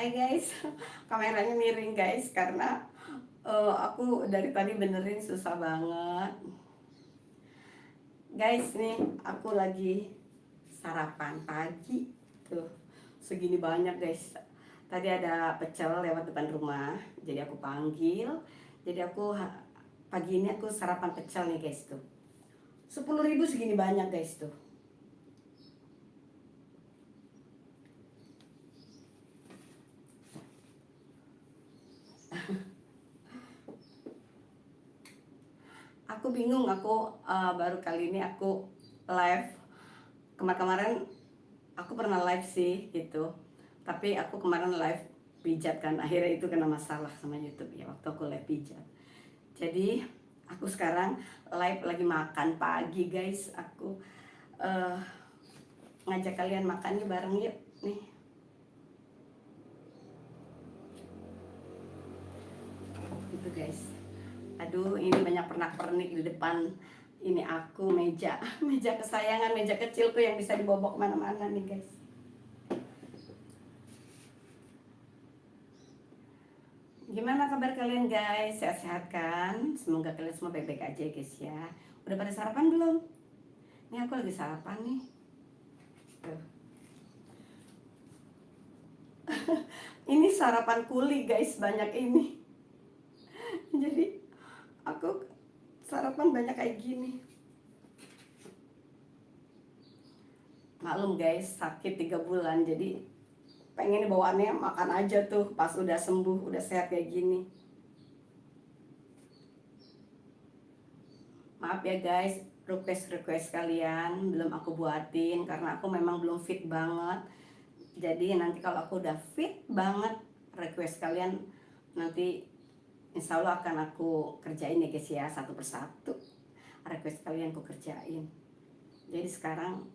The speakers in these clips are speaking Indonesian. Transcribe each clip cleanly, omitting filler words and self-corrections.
Hai guys, kameranya miring guys karena aku dari tadi benerin susah banget. Guys nih, aku lagi sarapan pagi tuh segini banyak guys. Tadi ada pecel lewat depan rumah, jadi aku panggil. Jadi pagi ini aku sarapan pecel nih guys tuh. 10.000 segini banyak guys tuh. Aku bingung, aku baru kali ini aku live. Kemarin aku pernah live sih gitu, tapi aku kemarin live pijat kan, akhirnya itu kena masalah sama YouTube ya waktu aku live pijat. Jadi aku sekarang live lagi makan pagi guys. Aku uh, ngajak kalian makan yuk bareng yuk nih. Itu guys, aduh ini banyak pernak-pernik di depan ini aku, meja meja kesayangan, meja kecilku yang bisa dibobok kemana-mana nih guys. Gimana kabar kalian guys? Sehat-sehat kan? Semoga kalian semua baik-baik aja guys ya. Udah pada sarapan belum? Ini aku lagi sarapan nih. Tuh. Ini sarapan kuli guys, banyak ini. Jadi aku sarapan banyak kayak gini. Maklum guys, sakit 3 bulan, jadi pengen bawaannya makan aja tuh pas udah sembuh, udah sehat kayak gini. Maaf ya guys, request kalian belum aku buatin karena aku memang belum fit banget. Jadi nanti kalau aku udah fit banget, request kalian nanti insya Allah akan aku kerjain ya guys ya, satu persatu request kalian aku kerjain. Jadi sekarang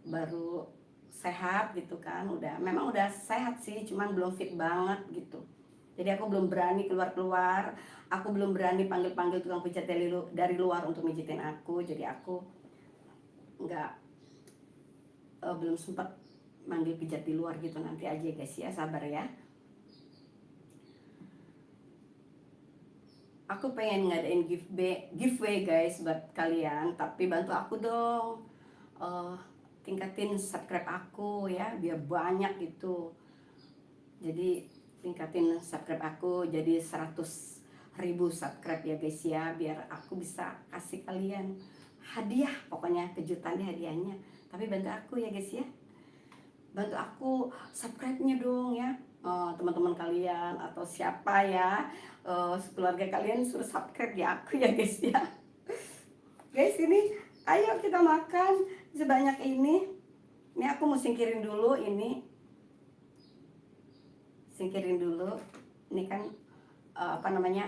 baru sehat gitu kan, memang udah sehat sih, cuman belum fit banget gitu. Jadi aku belum berani keluar-keluar, aku belum berani panggil-panggil tukang pijat dari luar untuk mijitin aku. Jadi aku nggak belum sempat manggil pijat di luar gitu. Nanti aja guys ya, sabar ya. Aku pengen ngadain giveaway guys buat kalian, tapi bantu aku dong, tingkatin subscribe aku ya biar banyak gitu. Jadi tingkatin subscribe aku jadi 100.000 subscribe ya guys ya, biar aku bisa kasih kalian hadiah, pokoknya kejutan deh hadiahnya. Tapi bantu aku ya guys ya, bantu aku subscribe-nya dong ya. Teman-teman kalian atau siapa ya, keluarga kalian suruh subscribe ya aku ya guys ya. Guys ini ayo kita makan sebanyak ini. Ini aku mau singkirin dulu ini. Singkirin dulu. Ini kan apa namanya?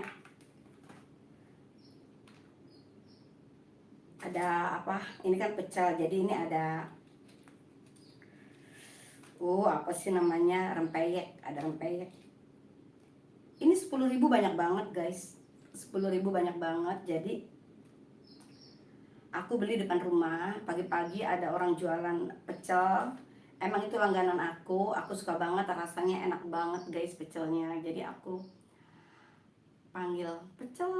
Ada apa? Ini kan pecel. Jadi ini ada apa sih namanya? Rempeyek, ada rempeyek. Ini 10.000 banyak banget, guys. 10.000 banyak banget. Jadi aku beli depan rumah, pagi-pagi ada orang jualan pecel. Emang itu langganan aku suka banget, rasanya enak banget guys pecelnya. Jadi aku panggil pecel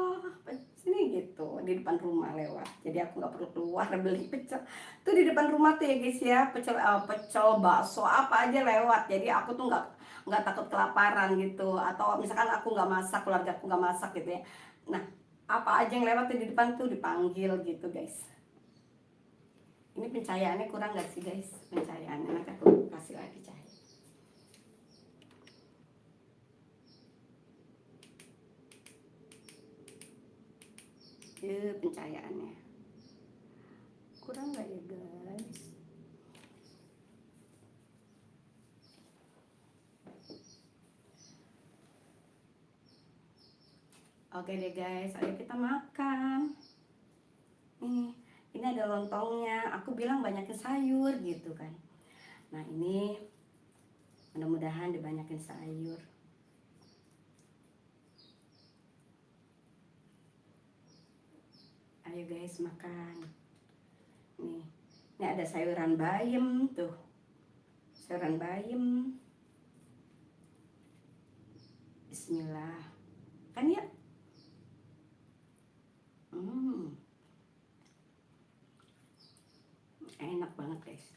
sini gitu di depan rumah lewat. Jadi aku nggak perlu keluar beli pecel. Tuh di depan rumah tuh ya guys ya, pecel bakso apa aja lewat. Jadi aku tuh nggak takut kelaparan gitu. Atau misalkan aku nggak masak, keluarga aku nggak masak gitu ya. Nah apa aja yang lewat tuh di depan tuh dipanggil gitu guys. Ini pencahayaannya kurang gak sih guys? Pencahayaannya nanti aku kasih lagi cahaya. Pencahayaannya kurang gak ya guys? Oke deh guys, ayo kita makan. Ini ada lontongnya. Aku bilang banyakin sayur gitu kan. Nah ini mudah-mudahan dibanyakin sayur. Ayo guys makan. Ini ada sayuran bayam tuh. Sayuran bayam. Bismillah. Kan ya? Hmm, enak banget guys.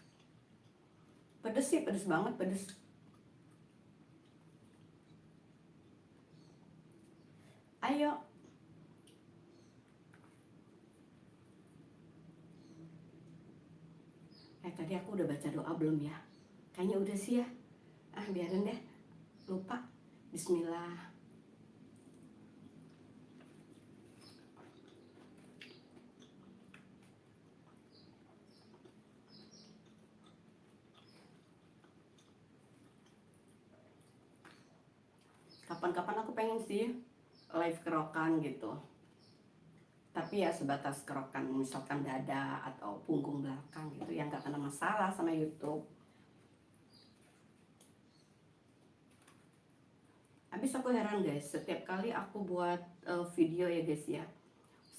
Pedes sih, pedes banget, pedes. Ayo. Tadi aku udah baca doa belum ya? Kayaknya udah sih ya. Biarin deh. Lupa. Bismillah. Kapan-kapan aku pengen sih live kerokan gitu. Tapi ya sebatas kerokan misalkan dada atau punggung belakang gitu yang gak kena masalah sama YouTube. Habis aku heran guys, setiap kali aku buat video ya guys ya.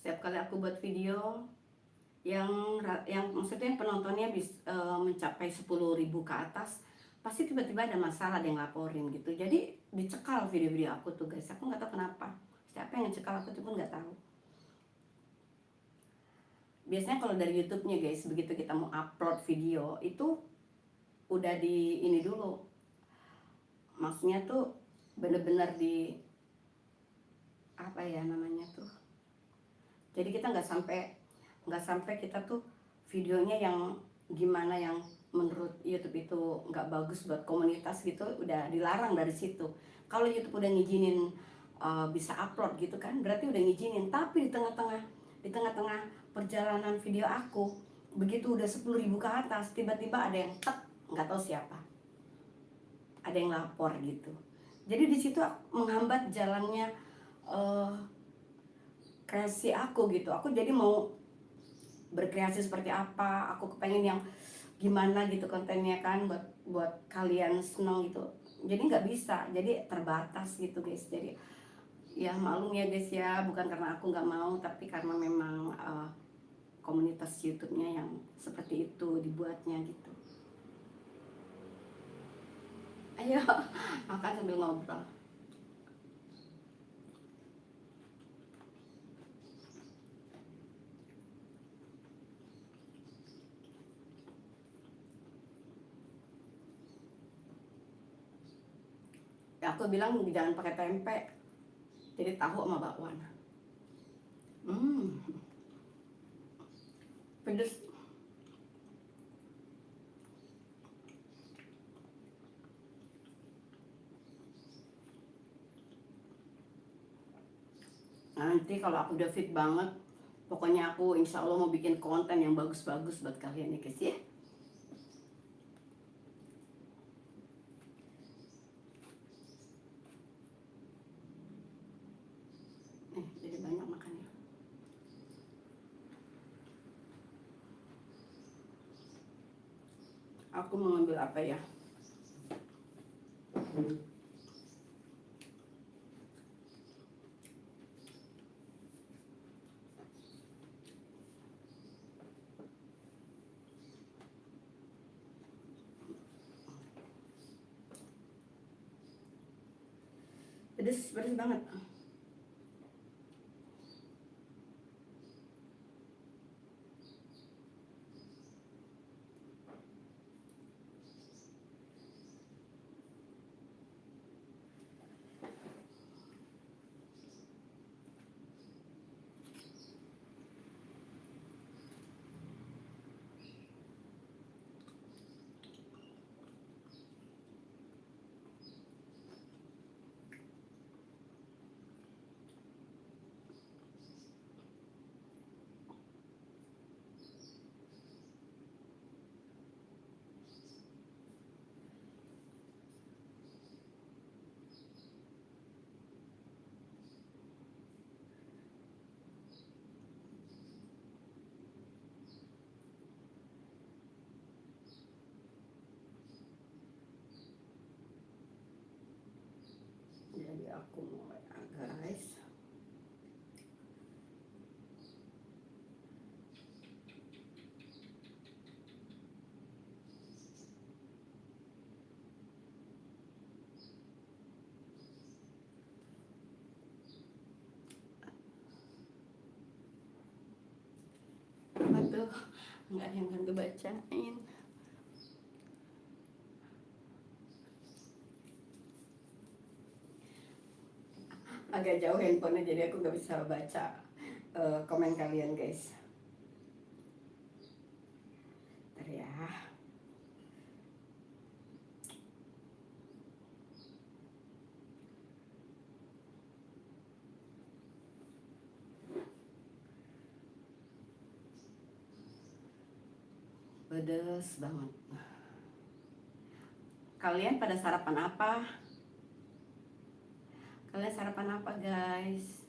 Setiap kali aku buat video yang maksudnya penontonnya mencapai 10.000 ke atas, pasti tiba-tiba ada masalah, ada yang laporin gitu. Jadi dicekal video-video aku tuh guys. Aku nggak tahu kenapa. Siapa yang ngecekal aku tuh pun nggak tahu. Biasanya kalau dari YouTube-nya guys, begitu kita mau upload video itu udah di ini dulu. Maksudnya tuh bener-bener di apa ya namanya tuh. Jadi kita nggak sampai kita tuh videonya yang gimana yang menurut YouTube itu nggak bagus buat komunitas gitu, udah dilarang dari situ. Kalau YouTube udah ngizinin bisa upload gitu kan, berarti udah ngizinin. Tapi di tengah-tengah perjalanan video aku, begitu udah 10.000 ke atas, tiba-tiba ada yang nggak tahu siapa, ada yang lapor gitu. Jadi di situ menghambat jalannya kreasi aku gitu. Aku jadi mau berkreasi seperti apa, aku kepengen yang gimana gitu kontennya kan, buat kalian seneng gitu. Jadi nggak bisa, jadi terbatas gitu guys. Jadi ya maklum ya guys ya, bukan karena aku nggak mau, tapi karena memang komunitas YouTube-nya yang seperti itu dibuatnya gitu. Ayo makan sambil ngobrol. Ya aku bilang jangan pakai tempe, jadi tahu sama bakwan. Pedes. Nanti kalau aku udah fit banget, pokoknya aku insya Allah mau bikin konten yang bagus-bagus buat kalian ya guys ya. Jadi banyak makannya. Aku mau ngambil apa ya? Pedes, pedes banget. Aduh, nggak ada yang kan kebacain. Agak jauh handphonenya jadi aku nggak bisa baca komen kalian guys. Bentar ya. Pedes banget. Kalian pada sarapan apa? Kalian sarapan apa guys?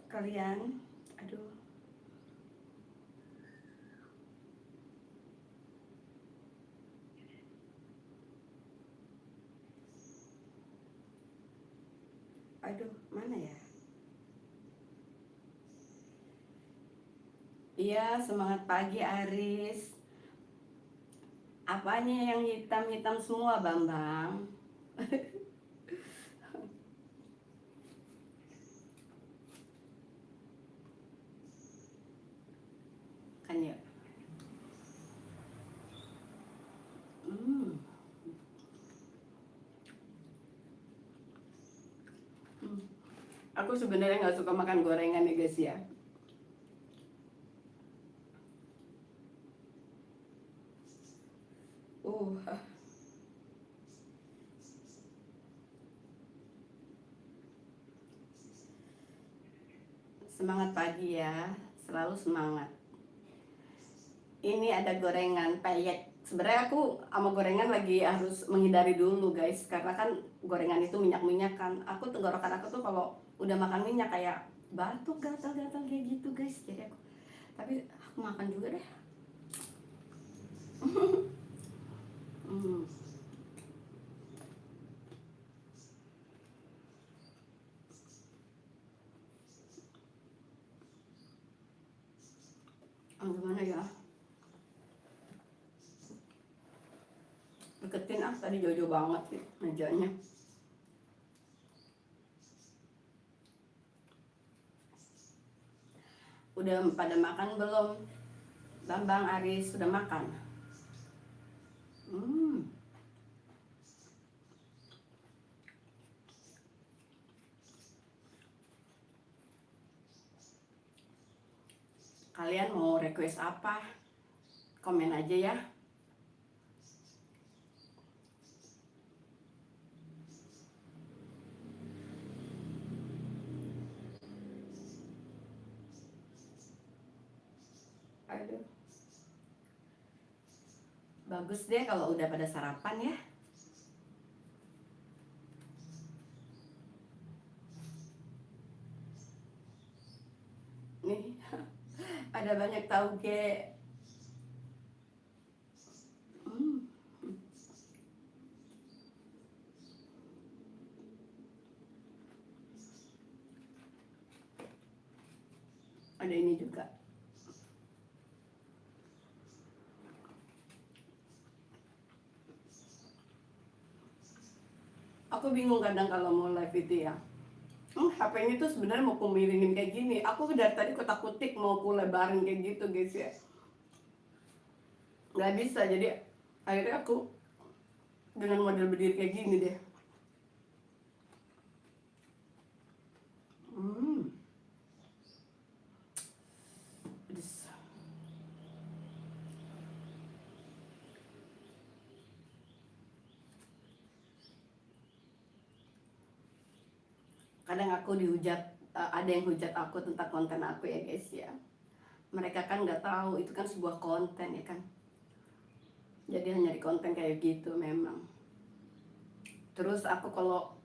Kalian, aduh. Aduh, mana ya? Iya, semangat pagi Aris. Apanya yang hitam-hitam semua, Bambang? Kan ya. Hmm. Hmm. Aku sebenarnya nggak suka makan gorengan ya guys ya. Uh, Semangat pagi ya, selalu semangat. Ini ada gorengan peyek. Sebenarnya aku sama gorengan lagi harus menghindari dulu guys, karena kan gorengan itu minyak-minyak kan. Aku tenggorokan aku tuh kalau udah makan minyak kayak batuk, gatal-gatal kayak gitu guys. Jadi aku, tapi aku makan juga deh. Hmm. Gimana ya? Deketin tadi jauh-jauh banget sih mejanya. Udah pada makan belum? Bambang Aris sudah makan? Hmm. Kalian mau request apa? Komen aja ya. Aduh. Bagus deh kalau udah pada sarapan ya. Nih, ada banyak tauge. Hmm. Ada ini juga. Aku bingung kadang kalau mau live itu ya. HP ini tuh sebenarnya mau aku miringin kayak gini. Aku dari tadi kotak-kutik mau aku lebarin kayak gitu guys ya. Nggak bisa, jadi akhirnya aku dengan model berdiri kayak gini deh. Hmm. Pedes. Kadang aku dihujat, ada yang hujat aku tentang konten aku ya guys ya. Mereka kan nggak tahu itu kan sebuah konten ya kan. Jadi hanya di konten kayak gitu memang. Terus aku kalau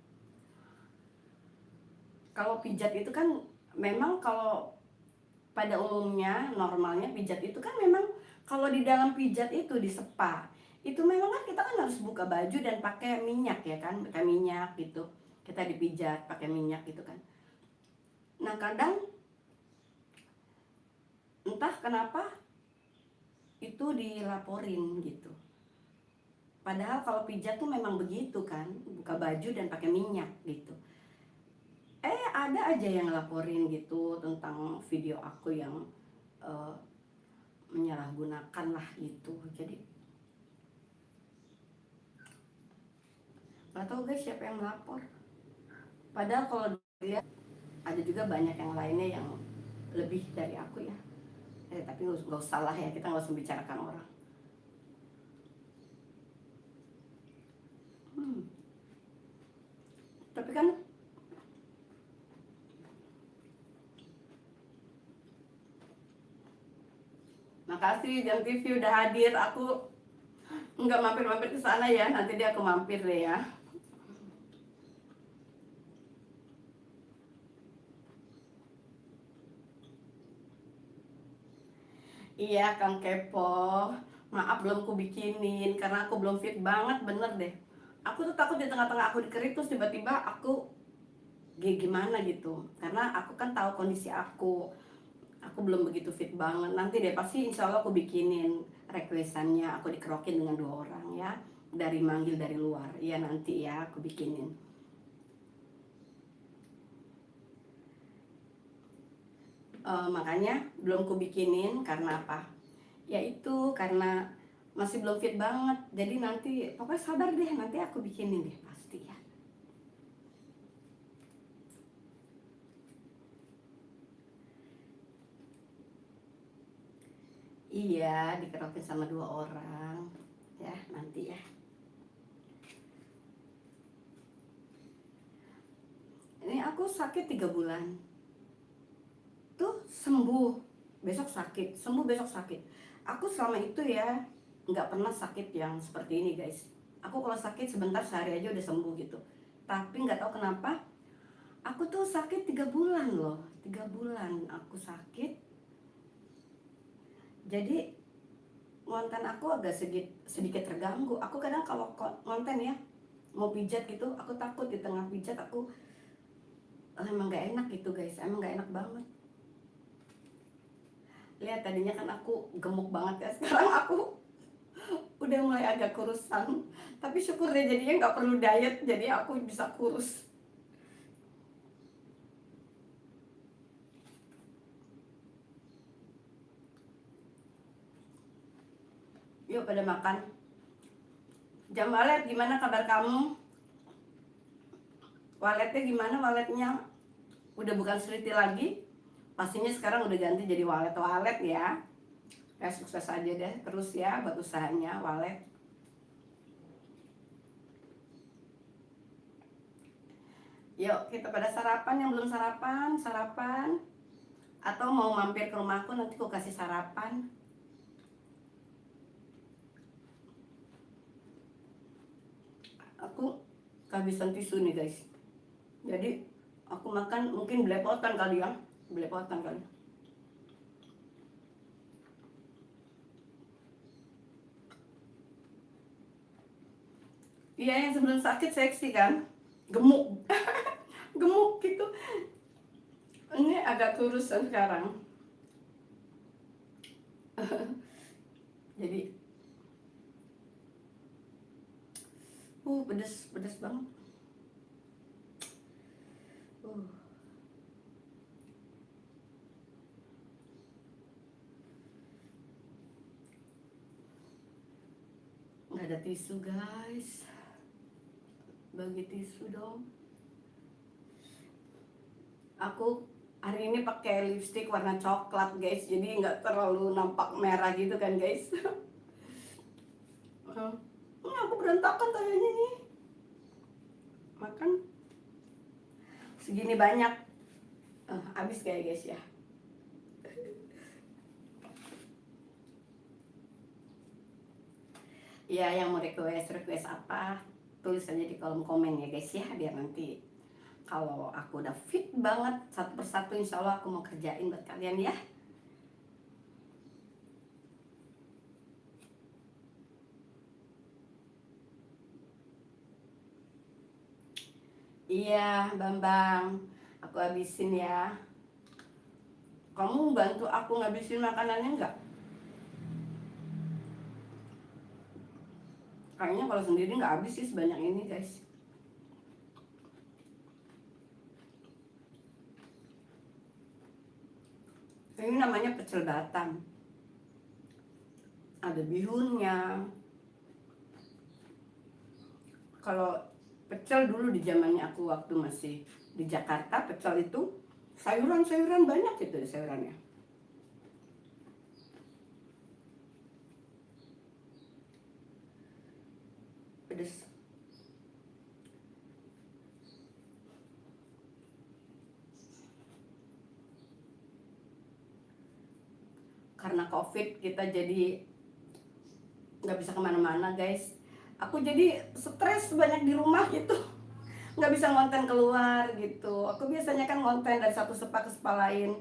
kalau pijat itu kan memang kalau pada umumnya normalnya pijat itu kan memang kalau di dalam pijat itu di spa itu memang kan kita kan harus buka baju dan pakai minyak ya kan, pakai minyak gitu. Kita dipijat pakai minyak gitu kan. Nah kadang entah kenapa itu dilaporin gitu. Padahal kalau pijat tuh memang begitu kan, buka baju dan pakai minyak gitu. Ada aja yang laporin gitu tentang video aku yang uh, menyalahgunakan lah gitu. Jadi nggak tahu guys siapa yang melapor. Padahal kalau dilihat ada juga banyak yang lainnya yang lebih dari aku ya. Tapi nggak usah lah ya, kita nggak usah membicarakan orang. Hmm. Tapi kan makasih Jam TV udah hadir. Aku nggak mampir-mampir ke sana ya. Nanti dia aku mampir deh ya. Iya Kang Kepo. Maaf belum ku bikinin karena aku belum fit banget bener deh. Aku tuh takut di tengah-tengah aku dikerik terus tiba-tiba aku gimana gitu. Karena aku kan tahu kondisi aku. Aku belum begitu fit banget. Nanti deh pasti insya Allah aku bikinin requestannya. Aku dikerokin dengan 2 orang ya. Dari manggil dari luar. Iya nanti ya aku bikinin. Makanya belum ku bikinin karena apa? Yaitu karena masih belum fit banget. Jadi nanti pokoknya sabar deh, nanti aku bikinin deh pasti ya. Iya, dikerokin sama 2 orang. Ya, nanti ya. Ini aku sakit 3 bulan. Tuh sembuh, besok sakit, sembuh besok sakit. Aku selama itu ya nggak pernah sakit yang seperti ini guys. Aku kalau sakit sebentar sehari aja udah sembuh gitu. Tapi nggak tahu kenapa aku tuh sakit 3 bulan loh. 3 bulan aku sakit. Jadi konten aku agak sedikit terganggu. Aku kadang kalau konten ya mau pijat gitu, aku takut di tengah pijat aku emang nggak enak gitu guys, emang nggak enak banget. Lihat tadinya kan aku gemuk banget ya, sekarang aku udah mulai agak kurusan. Tapi syukur deh jadinya nggak perlu diet, jadi aku bisa kurus. Yuk pada makan. Jam walet gimana kabar kamu? Waletnya gimana waletnya? Udah bukan Sriti lagi? Pastinya sekarang udah ganti jadi walet ya. Ya sukses aja deh terus ya buat usahanya walet. Yuk kita pada sarapan, yang belum sarapan sarapan. Atau mau mampir ke rumahku nanti aku kasih sarapan. Aku kehabisan tisu nih guys. Jadi aku makan mungkin belepotan kali ya. Belepotan kali. Iya yang sebelum sakit seksi kan. Gemuk. Gemuk gitu. Ini agak kurusan sekarang. Jadi pedes pedes banget. uh nggak ada tisu guys, bagi tisu dong. Aku hari ini pakai lipstick warna coklat guys, jadi nggak terlalu nampak merah gitu kan guys. Ini aku berantakan kayaknya nih makan segini banyak. Habis kayak guys ya. Ya yang mau request apa tulis aja di kolom komen ya guys ya, biar nanti kalau aku udah fit banget satu persatu insya Allah aku mau kerjain buat kalian ya. Iya Bambang, aku habisin ya. Kamu bantu aku ngabisin makanannya enggak? Kayaknya kalau sendiri nggak habis sih sebanyak ini guys. Ini namanya pecel Batam. Ada bihunnya. Kalau pecel dulu di zamannya aku waktu masih di Jakarta, pecel itu sayuran-sayuran banyak gitu sayurannya. Pedes. Karena COVID kita jadi nggak bisa kemana-mana guys. Aku jadi stres banyak di rumah gitu, nggak bisa ngonten keluar gitu. Aku biasanya kan ngonten dari satu spa ke spa lain,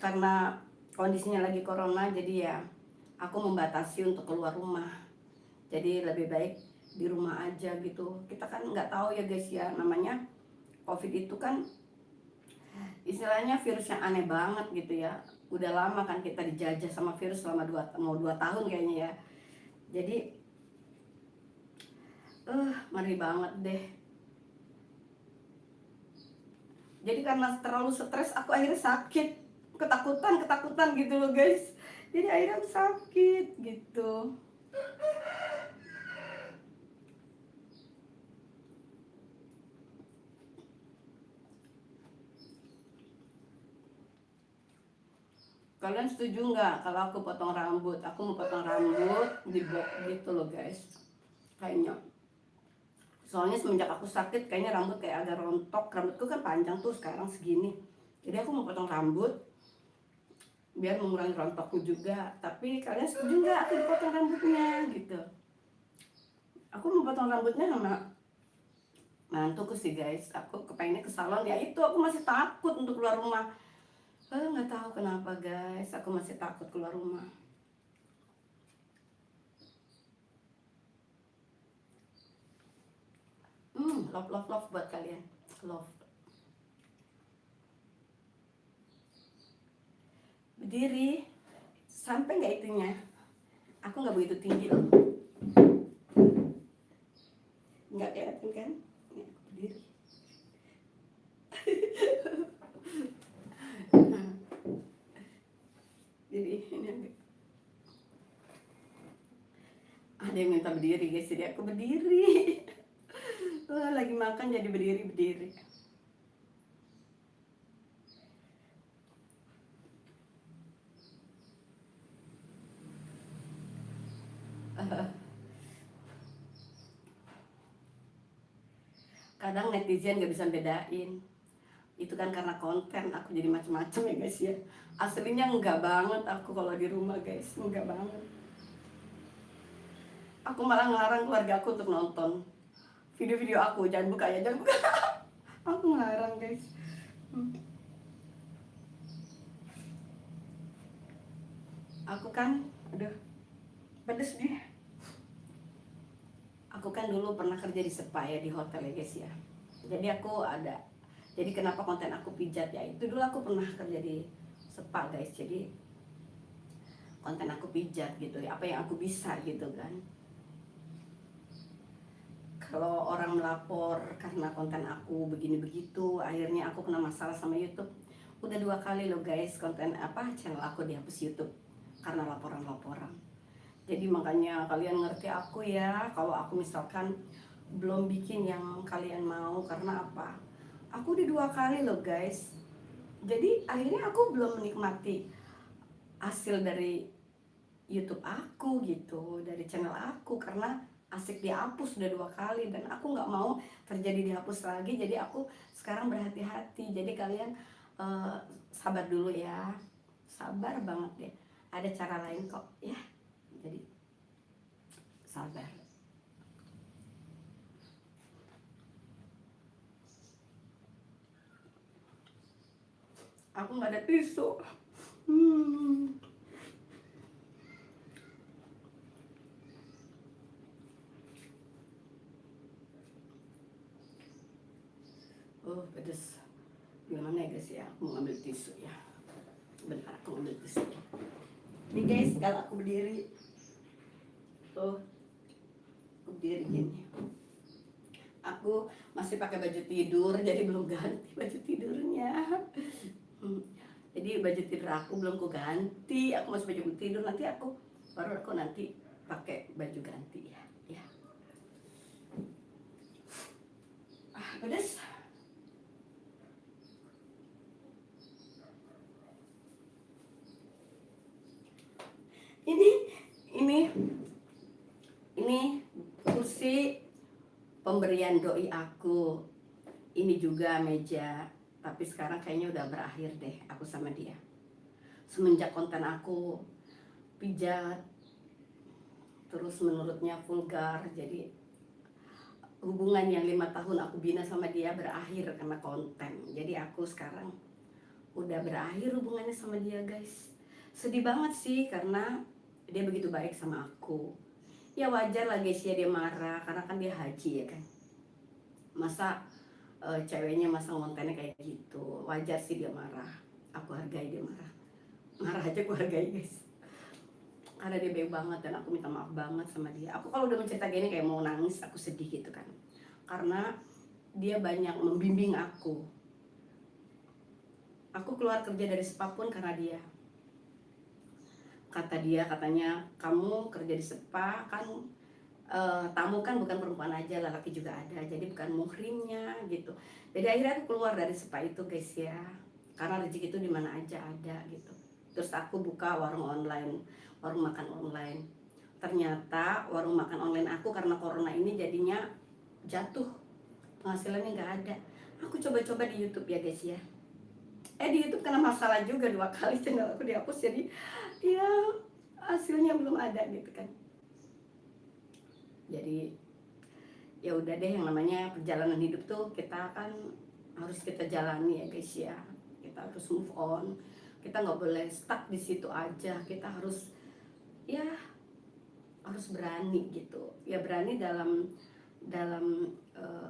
karena kondisinya lagi corona, jadi ya aku membatasi untuk keluar rumah. Jadi lebih baik di rumah aja gitu. Kita kan nggak tahu ya guys ya, namanya COVID itu kan istilahnya virus yang aneh banget gitu ya. Udah lama kan kita dijajah sama virus selama 2 tahun kayaknya ya. Jadi ngeri banget deh. Jadi karena terlalu stres aku akhirnya sakit, ketakutan gitu loh guys. Jadi akhirnya aku sakit gitu. Kalian setuju nggak kalau aku potong rambut? Aku mau potong rambut di box gitu loh guys. Kayaknya. Soalnya semenjak aku sakit kayaknya rambut kayak agak rontok. Rambutku kan panjang tuh sekarang segini. Jadi aku mau potong rambut biar mengurangi rontokku juga. Tapi kalian setuju nggak aku dipotong rambutnya gitu? Aku mau potong rambutnya sama mantuku sih guys. Aku kepengennya ke salon, ya itu aku masih takut untuk keluar rumah. Nggak tahu kenapa guys, aku masih takut keluar rumah. Love buat kalian. Love. Berdiri. Sampai nggak itunya? Aku nggak begitu tinggi loh. Nggak kelihatan kan? Ini aku berdiri. Jadi ini ada yang minta berdiri guys, jadi aku berdiri. Lagi makan jadi berdiri. Kadang netizen nggak bisa bedain. Itu kan karena konten aku jadi macam-macam ya guys ya. Aslinya enggak banget aku kalau di rumah guys, enggak banget. Aku malah ngelarang keluarga aku untuk nonton video-video aku. Jangan buka ya, jangan buka. Aku ngelarang guys. Aku kan, aduh, pedes nih. Aku kan dulu pernah kerja di spa ya, di hotel ya guys ya. Jadi aku ada, jadi kenapa konten aku pijat ya, itu dulu aku pernah kerja di spa guys. Jadi konten aku pijat gitu ya, apa yang aku bisa gitu kan. Kalau orang melapor karena konten aku begini begitu, akhirnya aku kena masalah sama YouTube. Udah 2 kali loh guys, konten channel aku dihapus YouTube karena laporan-laporan. Jadi makanya kalian ngerti aku ya, kalau aku misalkan belum bikin yang kalian mau, karena apa? Aku udah 2 kali loh guys. Jadi akhirnya aku belum menikmati hasil dari YouTube aku gitu, dari channel aku, karena asik dihapus udah 2 kali dan aku nggak mau terjadi dihapus lagi. Jadi aku sekarang berhati-hati. Jadi kalian sabar dulu ya, sabar banget deh. Ada cara lain kok ya. Jadi sabar. Aku nggak ada tisu. Hmm. Pedes. Gimana ya guys ya? Aku mau ngambil tisu ya. Bentar aku ngambil tisu. Nih guys, kalau aku berdiri tuh berdiri gini. Aku masih pakai baju tidur, jadi belum ganti baju tidurnya. Jadi baju tidur aku belum ku ganti, aku masih baju tidur, nanti aku nanti pakai baju ganti ya. Ya. Pedes. Ini kursi pemberian doi aku. Ini juga meja, tapi sekarang kayaknya udah berakhir deh aku sama dia. Semenjak konten aku pijat, terus menurutnya vulgar, jadi hubungan yang 5 tahun aku bina sama dia berakhir karena konten. Jadi aku sekarang udah berakhir hubungannya sama dia, guys. Sedih banget sih karena dia begitu baik sama aku. Ya wajar lah guys ya dia marah karena kan dia haji ya kan. Masa ceweknya masa kontennya kayak gitu. Wajar sih dia marah. Aku hargai dia marah. Marah aja aku hargai guys. Karena dia baik banget dan aku minta maaf banget sama dia. Aku kalau udah mencerita gini kayak mau nangis, aku sedih gitu kan. Karena dia banyak membimbing aku. Aku keluar kerja dari spa pun karena dia. Kata dia, katanya kamu kerja di spa kan tamu kan bukan perempuan aja, laki juga ada, jadi bukan muhrimnya gitu. Jadi akhirnya aku keluar dari spa itu guys ya, karena rezeki itu di mana aja ada gitu. Terus aku buka warung online, warung makan online. Ternyata warung makan online aku karena corona ini jadinya jatuh, penghasilannya nggak ada. Aku coba-coba di YouTube ya guys ya. Di YouTube kena masalah juga 2 kali channel aku dihapus, jadi ya hasilnya belum ada gitu kan. Jadi ya udah deh, yang namanya perjalanan hidup tuh kita kan harus kita jalani ya guys ya. Kita harus move on. Kita nggak boleh stuck di situ aja. Kita harus ya harus berani gitu. Ya berani dalam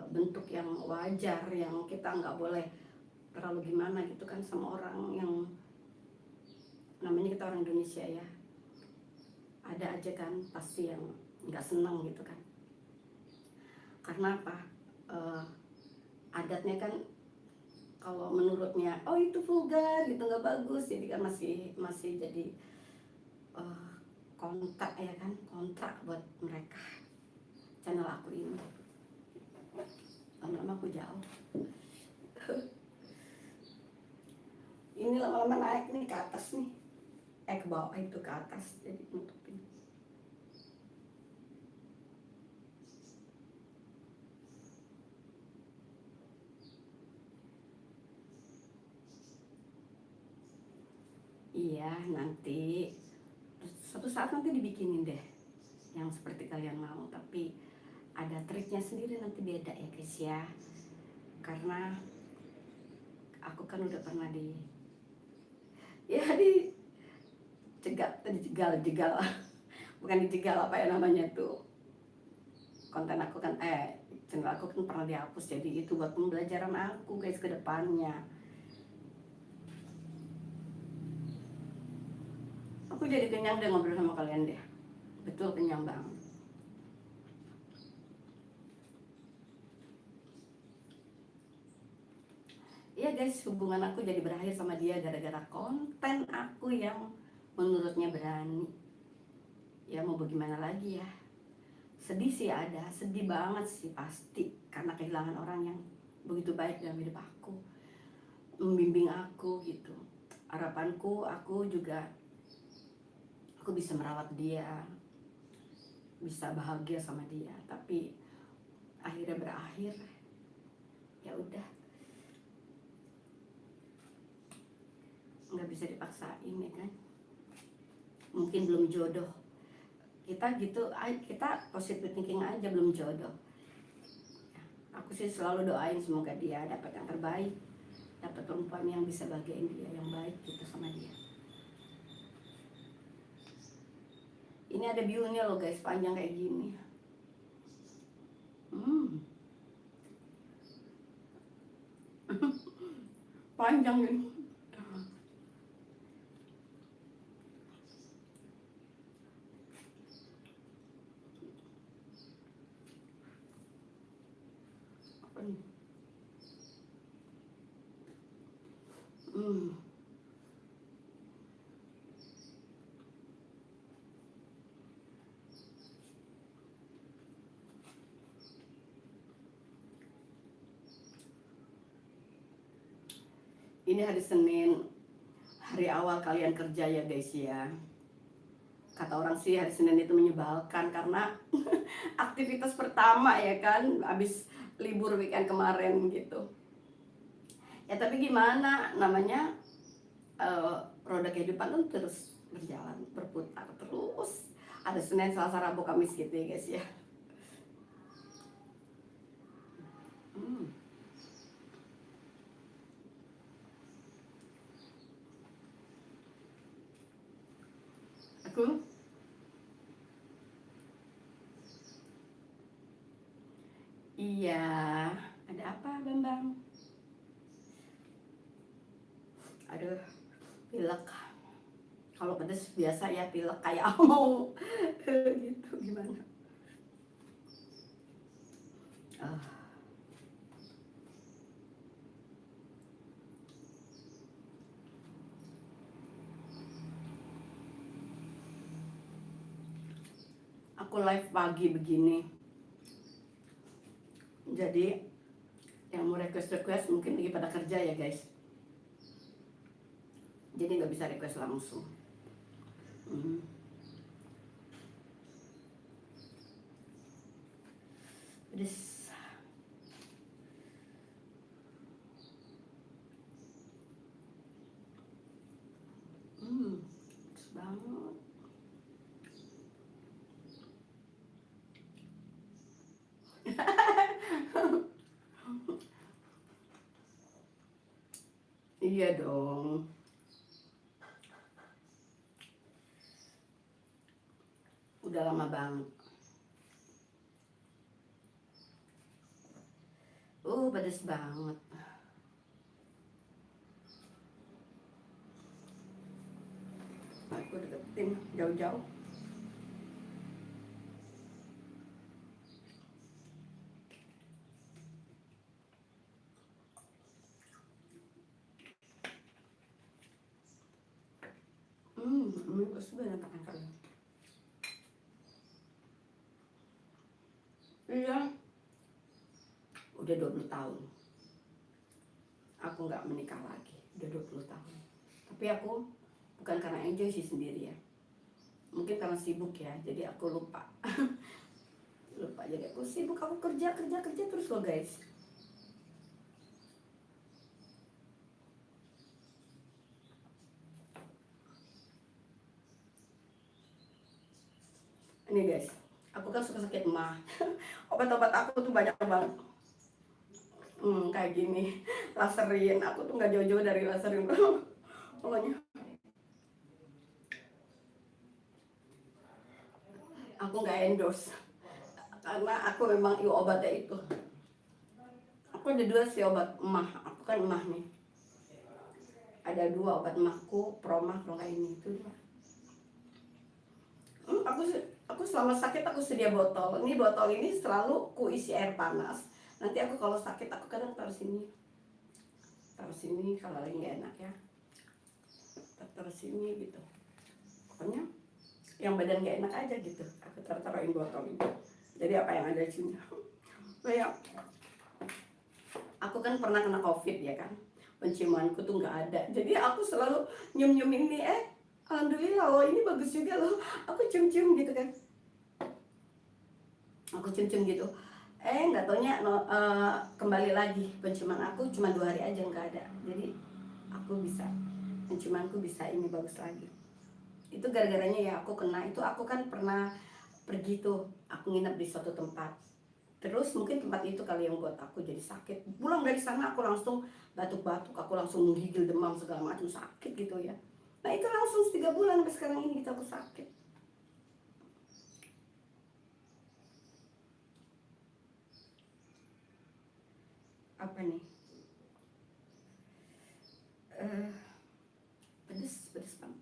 bentuk yang wajar, yang kita nggak boleh terlalu gimana gitu kan sama orang yang namanya kita orang Indonesia ya. Ada aja kan pasti yang nggak senang gitu kan. Karena apa? Adatnya kan kalau menurutnya itu vulgar gitu, nggak bagus, jadi kan masih jadi kontrak ya kan, kontrak buat mereka channel aku ini. Lama-lama aku jauh. Ini lama-lama naik nih ke atas nih, ke bawah itu ke atas, jadi nutupin. Iya, nanti suatu saat nanti dibikinin deh yang seperti kalian mau, tapi ada triknya sendiri, nanti beda ya guys ya. Karena aku kan udah pernah dijegal bukan dijegal, apa ya namanya tuh, konten aku kan channel aku kan pernah dihapus, jadi itu buat pembelajaran aku guys ke depannya. Aku jadi kenyang deh ngobrol sama kalian deh, betul kenyang banget. Iya guys, hubungan aku jadi berakhir sama dia gara-gara konten aku yang menurutnya berani. Ya mau bagaimana lagi ya. Sedih sih, ada sedih banget sih pasti, karena kehilangan orang yang begitu baik dalam hidup aku, membimbing aku gitu. Harapanku aku bisa merawat dia, bisa bahagia sama dia, tapi akhirnya berakhir. Ya udah, nggak bisa dipaksain ya kan. Mungkin belum jodoh kita gitu, kita positive thinking aja, belum jodoh. Aku sih selalu doain semoga dia dapat yang terbaik, dapat perempuan yang bisa bahagiain dia, yang baik gitu sama dia. Ini ada view-nya loh guys, panjang kayak gini. Panjang ini. Apa nih? Hmm. Ini hari Senin, hari awal kalian kerja ya guys ya. Kata orang sih hari Senin itu menyebalkan karena aktivitas pertama ya kan, habis libur weekend kemarin gitu. Ya tapi gimana namanya, roda kehidupan kan terus berjalan, berputar terus. Ada Senin, Selasa, Rabu, Kamis gitu ya guys ya. Hmm. Aku iya, ada apa Bambang? Aduh, pilek. Kalau pedes biasa ya pilek kayak mau gitu gimana? Ah, aku live pagi begini. Jadi yang mau request mungkin lagi pada kerja ya guys. Jadi nggak bisa request langsung. Hmm. Pedes. Pedes banget. Iya dong. Udah lama banget. Pedes banget. Aku deketin jauh-jauh. Ini pedes banget kan. Iya, udah 20 tahun. Aku nggak menikah lagi. Udah 20 tahun. Tapi aku bukan karena enjoy sih sendiri ya. Mungkin karena sibuk ya. Jadi aku lupa. Lupa jadi aku sibuk, aku kerja kerja kerja terus loh guys. Ini guys, aku kan suka sakit emah. Obat-obat aku tuh banyak banget. Kayak gini, laserin. Aku tuh nggak jauh-jauh dari laserin. Pokoknya aku nggak endorse karena aku memang obatnya itu. Aku ada dua sih obat emah. Aku kan emah nih. Ada dua obat emahku, Promah kalau kayak ini itu. Hmm, aku aku selama sakit aku sedia botol. Ini botol ini selalu ku isi air panas. Nanti aku kalau sakit aku kadang taruh sini kalau lagi nggak enak ya. Taruh sini gitu. Pokoknya yang badan nggak enak aja gitu. Aku taruhin botol ini. Jadi apa yang ada di sini? Kayak aku kan pernah kena COVID ya kan. Penciumanku tuh nggak ada. Jadi aku selalu nyium-nyium ini. Alhamdulillah loh ini bagus juga loh. Aku cium-cium gitu kan. Aku cium-cium gitu. Nggak taunya kembali lagi penciuman aku cuma 2 hari aja nggak ada. Jadi aku bisa penciumanku bisa ini bagus lagi. Itu gara-garanya ya aku kena itu. Aku kan pernah pergi tuh, aku nginep di suatu tempat. Terus mungkin tempat itu kali yang buat aku jadi sakit. Pulang dari sana aku langsung batuk-batuk, aku langsung menggigil, demam segala macam, sakit gitu ya. Nah itu langsung 3 bulan sampai sekarang ini gitu aku sakit. Apa nih? Eh, pedes, pedes banget.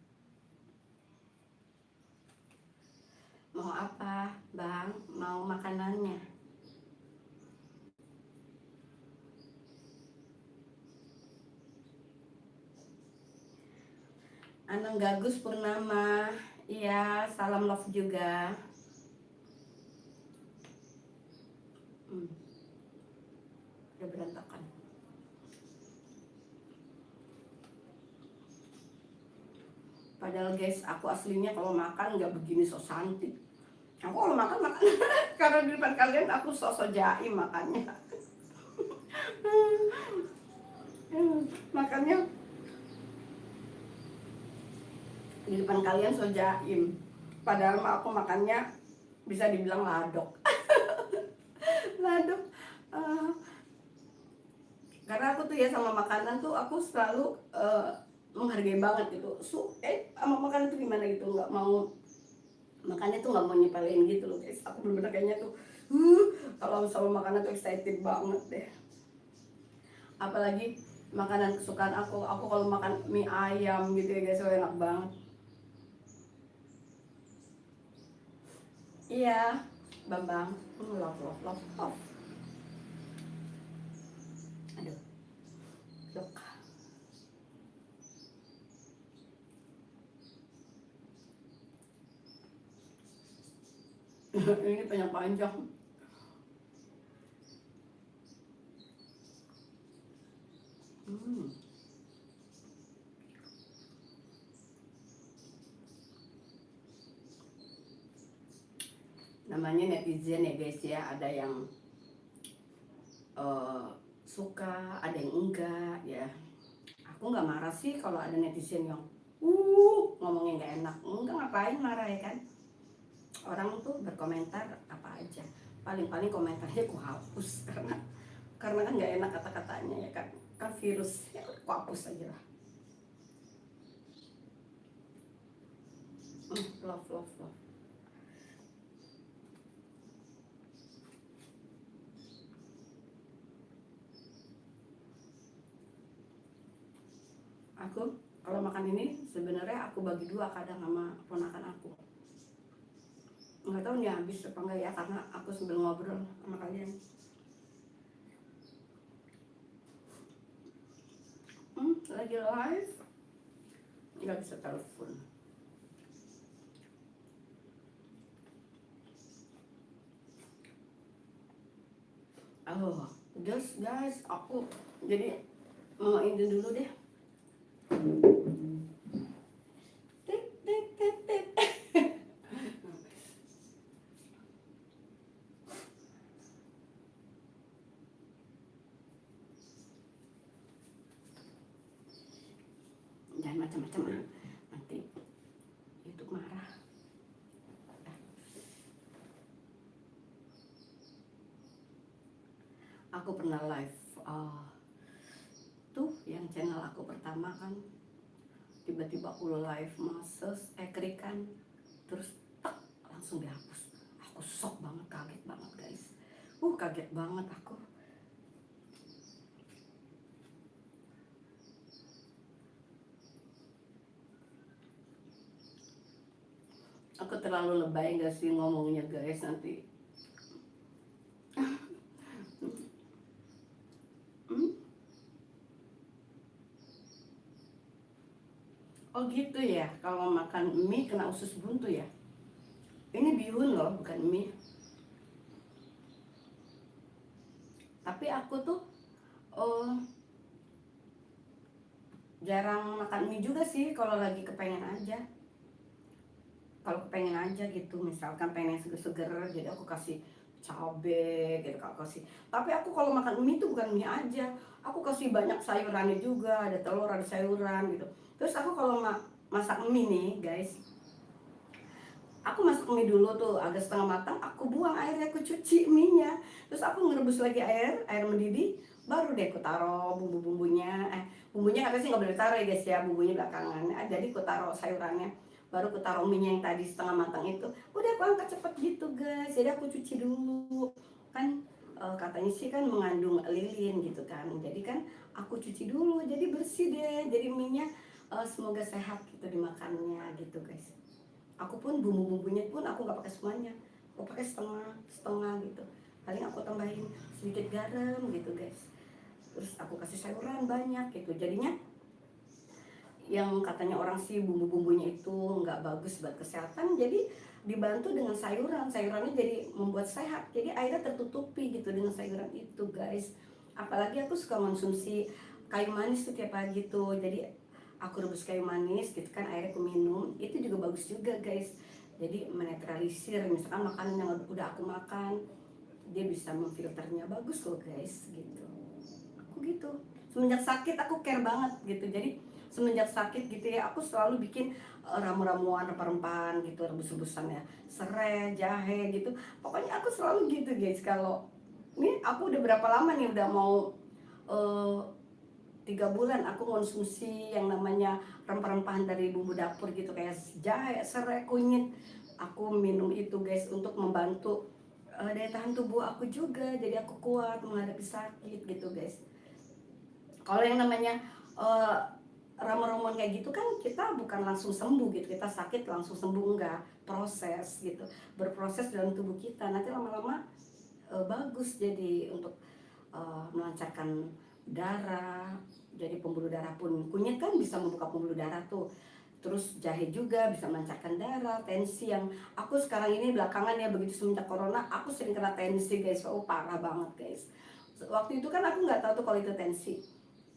Mau apa, Bang? Mau makanannya? Anang Gagus Purnama, iya salam love juga. Udah berantakan. Padahal guys, aku aslinya kalau makan nggak begini so cantik. Aku kalau makan karena di depan kalian aku sosok jaim makannya. Makannya di depan kalian so jaim. Padahal aku makannya bisa dibilang ladok. Ladok. Uh, karena aku tuh ya sama makanan tuh aku selalu menghargai banget gitu. Sama makanan tuh gimana gitu, nggak mau makannya tuh nggak mau nyepelin gitu loh guys. Aku bener-bener kayaknya tuh kalau sama makanan tuh excited banget deh. Apalagi makanan kesukaan aku kalau makan mie ayam gitu ya guys, enak banget. Iya Bambang, love love love love. Aduh, yuk. Ini panjang-panjang. Namanya netizen ya guys ya, ada yang suka, ada yang enggak ya. Aku nggak marah sih kalau ada netizen yang ngomongnya nggak enak. Enggak, ngapain marah ya kan. Orang tuh berkomentar apa aja, paling-paling komentarnya aku hapus karena kan nggak enak kata-katanya ya kan, virus ya aku hapus aja lah. Love love love. Aku kalau makan ini sebenarnya aku bagi dua kadang sama ponakan aku. Nggak tahu nih habis apa enggak ya, karena aku sambil ngobrol sama kalian. Lagi live nggak bisa telepon. Oh guys, aku jadi mau ini dulu deh. Jangan macam-macam nanti YouTube marah. Aku pernah live tuh yang channel aku pertama kan, tiba-tiba aku live mases kerikan, terus langsung dihapus. Aku shock banget, kaget banget guys. Kaget banget aku. Aku terlalu lebay gak sih ngomongnya guys nanti. Oh gitu ya, kalau makan mie kena usus buntu ya. Ini bihun loh, bukan mie. Tapi aku tuh jarang makan mie juga sih kalau lagi kepengen aja. Kalau kepengen aja gitu, misalkan pengen seger-seger, jadi aku kasih cabe gitu, aku kasih. Tapi aku kalau makan mie tuh bukan mie aja, aku kasih banyak sayurannya juga, ada telur, ada sayuran gitu. Terus aku kalau masak mie nih guys, aku masak mie dulu tuh agak setengah matang, aku buang airnya, aku cuci mie-nya, terus aku ngerebus lagi air mendidih, baru deh aku taruh bumbu-bumbunya. Bumbunya katanya sih nggak boleh taruh ya guys ya, bumbunya belakangan. Jadi aku taruh sayurannya, baru aku taruh mie yang tadi setengah matang itu. Udah aku angkat cepet gitu guys. Jadi aku cuci dulu kan, katanya sih kan mengandung lilin gitu kan, jadi kan aku cuci dulu jadi bersih deh, jadi mie nya semoga sehat gitu dimakannya gitu guys. Aku pun bumbu-bumbunya pun aku nggak pakai semuanya, aku pakai setengah gitu, paling aku tambahin sedikit garam gitu guys, terus aku kasih sayuran banyak gitu, jadinya yang katanya orang sih bumbu-bumbunya itu nggak bagus buat kesehatan, jadi dibantu dengan sayurannya jadi membuat sehat, jadi akhirnya tertutupi gitu dengan sayuran itu guys. Apalagi aku suka konsumsi kayu manis tuh tiap pagi tuh, jadi aku rebus kayu manis gitu kan, akhirnya aku minum, itu juga bagus juga guys. Jadi menetralisir misalkan makanan yang udah aku makan, dia bisa memfilternya bagus loh guys gitu. Aku gitu, semenjak sakit aku care banget gitu. Jadi semenjak sakit gitu ya, aku selalu bikin ramu-ramuan rempah-rempahan gitu, rebus-rebusan ya, serai, jahe gitu. Pokoknya aku selalu gitu guys. Kalau ini aku udah berapa lama nih, udah mau eh, 3 bulan aku konsumsi yang namanya rempah-rempahan dari bumbu dapur gitu, kayak jahe, serai, kunyit. Aku minum itu guys untuk membantu daya tahan tubuh aku juga, jadi aku kuat menghadapi sakit gitu guys. Kalau yang namanya uh, ramuan-ramuan kayak gitu kan kita bukan langsung sembuh gitu, kita sakit langsung sembuh, enggak, proses gitu, berproses dalam tubuh kita, nanti lama-lama bagus jadi untuk melancarkan darah, jadi pembuluh darah pun. Kunyit kan bisa membuka pembuluh darah tuh, terus jahe juga bisa melancarkan darah, tensi yang aku sekarang ini belakangan ya, begitu semenjak corona aku sering kena tensi guys, oh parah banget guys. Waktu itu kan aku nggak tahu tuh kalau itu tensi,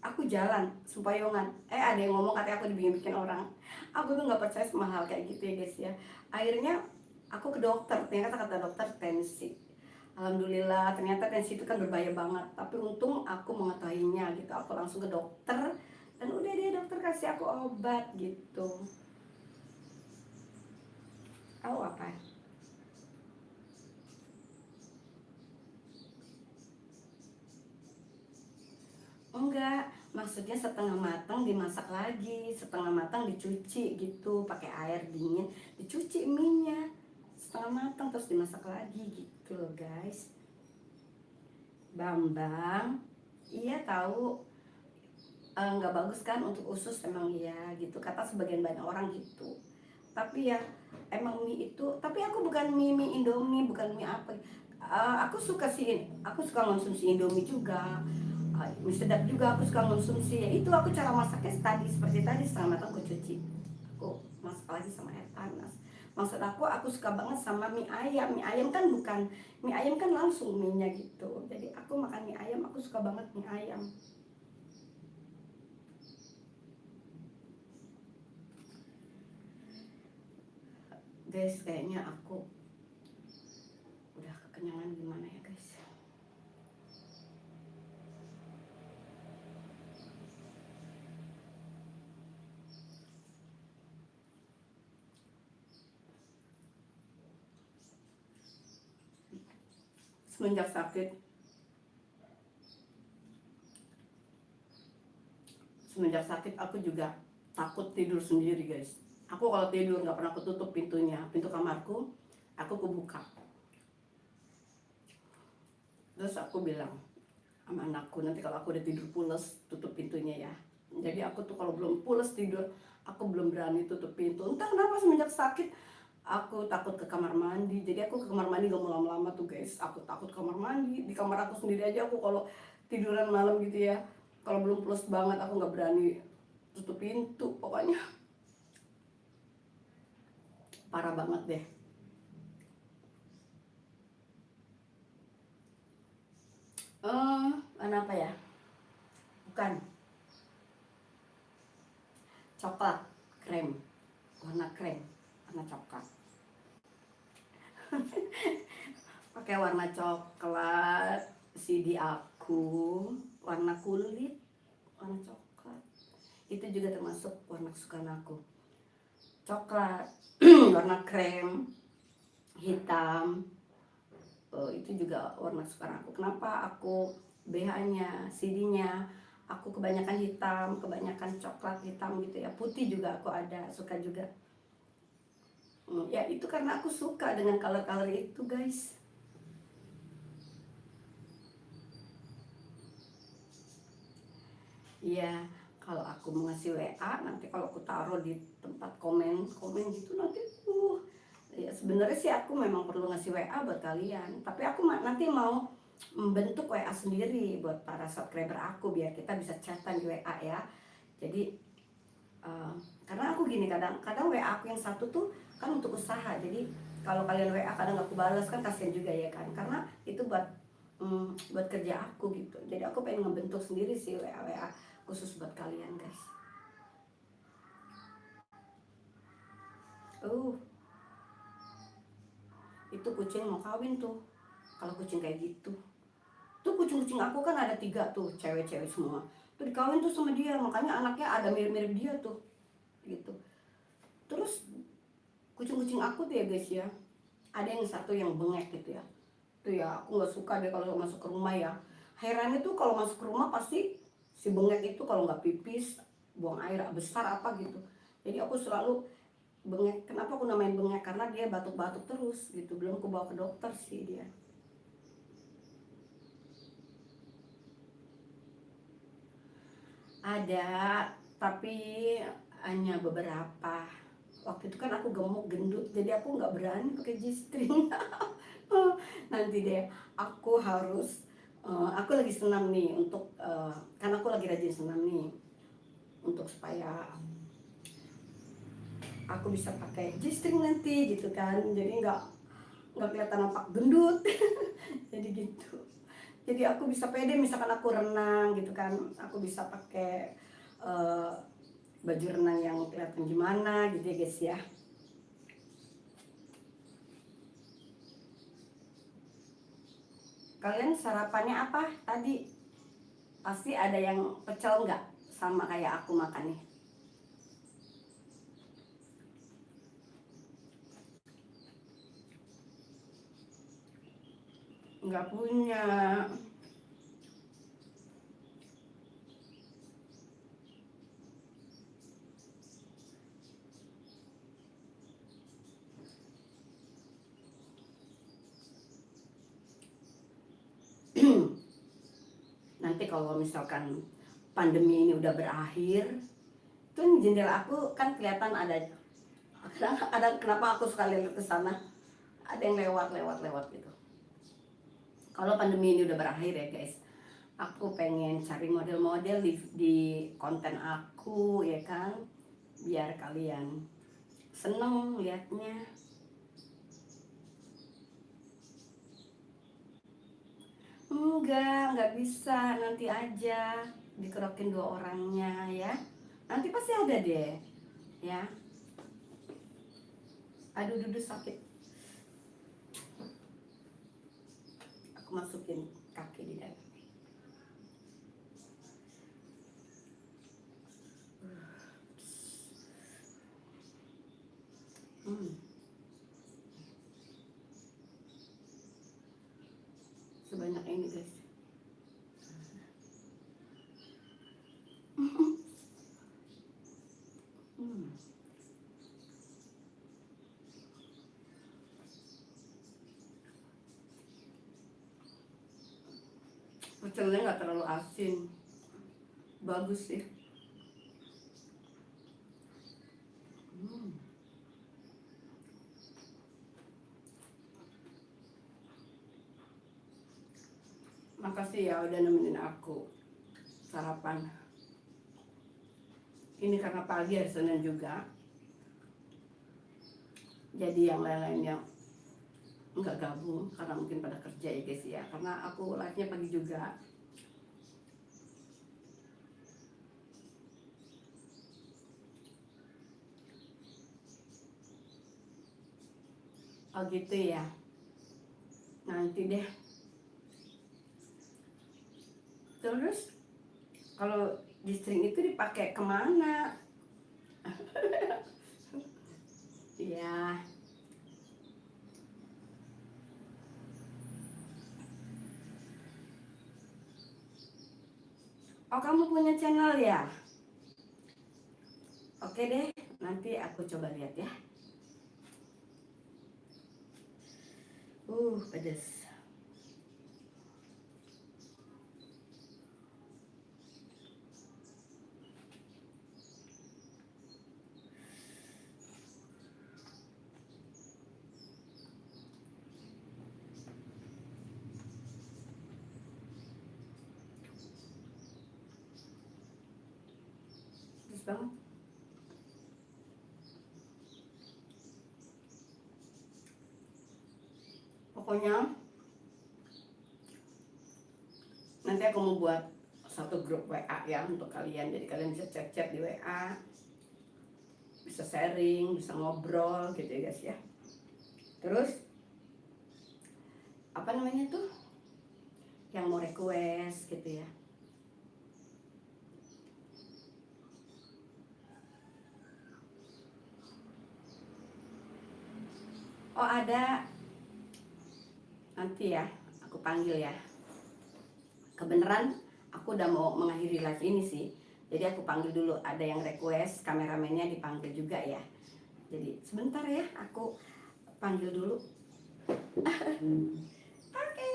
aku jalan sempayongan, ada yang ngomong katanya aku dibikin orang. Aku tuh nggak percaya sama hal kayak gitu ya guys ya. Akhirnya aku ke dokter, ternyata kata dokter tensi. Alhamdulillah, ternyata tensi itu kan berbahaya banget, tapi untung aku mengetahuinya gitu, aku langsung ke dokter, dan udah dia dokter kasih aku obat gitu. Tahu apa? Enggak, maksudnya setengah matang dimasak lagi, setengah matang dicuci gitu, pakai air dingin, dicuci minyak, setengah matang terus dimasak lagi gitu loh guys. Bambang, iya tahu. Nggak bagus kan untuk usus, emang iya gitu, kata sebagian banyak orang gitu. Tapi ya emang mie itu, tapi aku bukan mie Indomie, bukan mie apa. Aku suka sih, aku suka konsumsi Indomie juga. Mie sedap juga aku suka konsumsi. Ya itu aku cara masaknya tadi seperti tadi, setengah matang aku cuci, aku masak lagi sama air panas. Maksud aku suka banget sama mie ayam. Mie ayam kan bukan, mie ayam kan langsung minyak gitu. Jadi aku makan mie ayam, aku suka banget mie ayam. Guys, kayaknya aku udah kekenyangan gimana ya guys. Semenjak sakit, semenjak sakit aku juga takut tidur sendiri guys. Aku kalau tidur nggak pernah aku tutup pintunya, pintu kamarku aku kebuka. Terus aku bilang sama anakku, nanti kalau aku udah tidur pules tutup pintunya ya. Jadi aku tuh kalau belum pules tidur, aku belum berani tutup pintu. Entah kenapa semenjak sakit aku takut ke kamar mandi. Jadi aku ke kamar mandi gak mau lama-lama tuh guys. Aku takut ke kamar mandi. Di kamar aku sendiri aja aku kalau tiduran malam gitu ya, kalau belum pules banget aku nggak berani tutup pintu. Pokoknya parah banget deh. Apa ya? Bukan, coklat, krem, warna krem, warna coklat. Pakai warna coklat, CD aku warna kulit, warna coklat. Itu juga termasuk warna kesukaan aku. Coklat, warna krem, hitam, itu juga warna kesukaan aku. Kenapa aku BH-nya, CD-nya aku kebanyakan hitam, kebanyakan coklat hitam gitu ya. Putih juga aku ada, suka juga. Ya itu karena aku suka dengan color-color itu guys. Iya, kalau aku mau ngasih WA, nanti kalau aku taruh di tempat komen komen gitu nanti ya sebenarnya sih aku memang perlu ngasih WA buat kalian, tapi aku nanti mau membentuk WA sendiri buat para subscriber aku biar kita bisa chatan di WA ya. Jadi Eh, karena aku gini, kadang WA aku yang satu tuh kan untuk usaha, jadi kalau kalian WA kadang aku balas kan kasihan juga ya kan, karena itu buat kerja aku gitu. Jadi aku pengen ngebentuk sendiri sih WA khusus buat kalian guys. uh itu kucing mau kawin tuh, kalau kucing kayak gitu tuh. Kucing-kucing aku kan ada 3 tuh, cewek-cewek semua tuh dikawin tuh sama dia, makanya anaknya ada mirip-mirip dia tuh gitu. Terus kucing-kucing aku tuh ya guys ya, ada yang satu yang bengek gitu ya, tuh ya aku nggak suka deh kalau masuk ke rumah ya. Herannya tuh kalau masuk ke rumah pasti si bengek itu kalau nggak pipis buang air besar apa gitu. Jadi aku selalu bengek. Kenapa aku namain bengek? Karena dia batuk-batuk terus gitu. Belum aku bawa ke dokter sih dia. Ada, tapi hanya beberapa. Waktu itu kan aku gemuk gendut, jadi aku nggak berani pakai G-string. Nanti deh, aku harus, aku lagi senam nih untuk, kan aku lagi rajin senam nih, untuk supaya aku bisa pakai G-string nanti gitu kan. Jadi nggak kelihatan nampak gendut. Jadi gitu. Jadi aku bisa pede misalkan aku renang gitu kan, aku bisa pakai uh, baju renang yang kelihatan gimana gitu ya guys ya. Kalian sarapannya apa tadi? Pasti ada yang pecel nggak? Sama kayak aku makan nih. Nggak punya. Nanti kalau misalkan pandemi ini udah berakhir, tuh jendela aku kan kelihatan ada kenapa aku suka lihat ke sana, ada yang lewat gitu. Kalau pandemi ini udah berakhir ya guys, aku pengen cari model-model di konten aku ya kan, biar kalian seneng liatnya. Enggak bisa, nanti aja dikerokin 2 orangnya ya. Nanti pasti ada deh ya. Aduh dudu sakit, aku masukin kaki di dalam. Hmm, sebanyak ini guys. Hmm, pecelnya nggak terlalu asin, bagus sih. Hmm, makasih ya udah nemenin aku sarapan. Ini karena pagi hari Senin juga, jadi yang lain-lainnya nggak gabung karena mungkin pada kerja ya guys ya, karena aku live nya pagi juga. Oh gitu ya, nanti deh. Terus kalau di string itu dipakai kemana? Ya, oh kamu punya channel ya? Oke deh, nanti aku coba lihat ya. Pedes. Pedes banget. Pokoknya nanti aku mau buat satu grup WA ya untuk kalian, jadi kalian bisa chat-chat di WA, bisa sharing, bisa ngobrol gitu ya guys ya. Terus apa namanya tuh yang mau request gitu ya, oh ada, nanti ya aku panggil ya. Kebenaran aku udah mau mengakhiri live ini sih, jadi aku panggil dulu, ada yang request kameramennya dipanggil juga ya. Jadi sebentar ya, aku panggil dulu. Oke.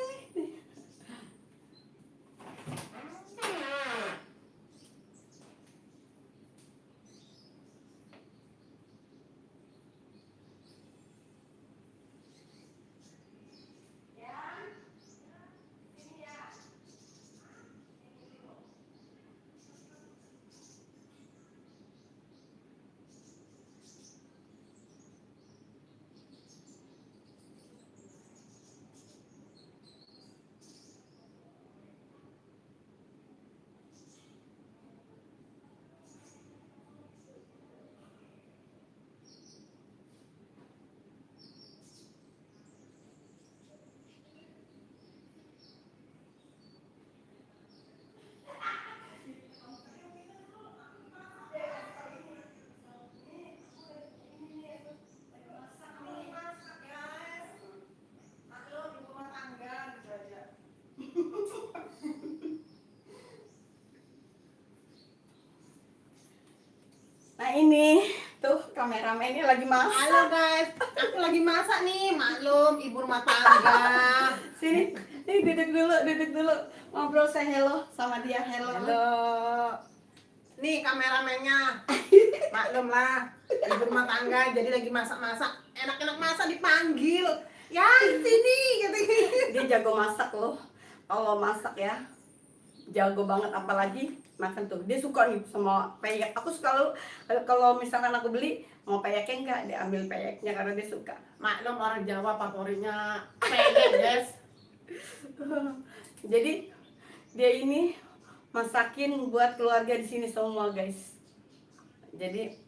Nah ini tuh kameramennya lagi Halo masak. guys, aku lagi masak nih, maklum ibu rumah tangga. Sini, duduk dulu, ngobrol, saya hello sama dia, hello. Halo. Nih kameramennya. Maklum lah, ibu rumah tangga jadi lagi masak-masak. Enak-enak masak dipanggil. Ya sini gitu. Dia jago masak loh. Kalau masak ya, jago banget, apalagi makan tuh. Dia suka nih sama peyek. Aku suka kalau misalkan aku beli mau peyeknya enggak, dia ambil peyeknya karena dia suka. Maklum orang Jawa favoritnya peyek guys. Jadi dia ini masakin buat keluarga di sini semua guys. Jadi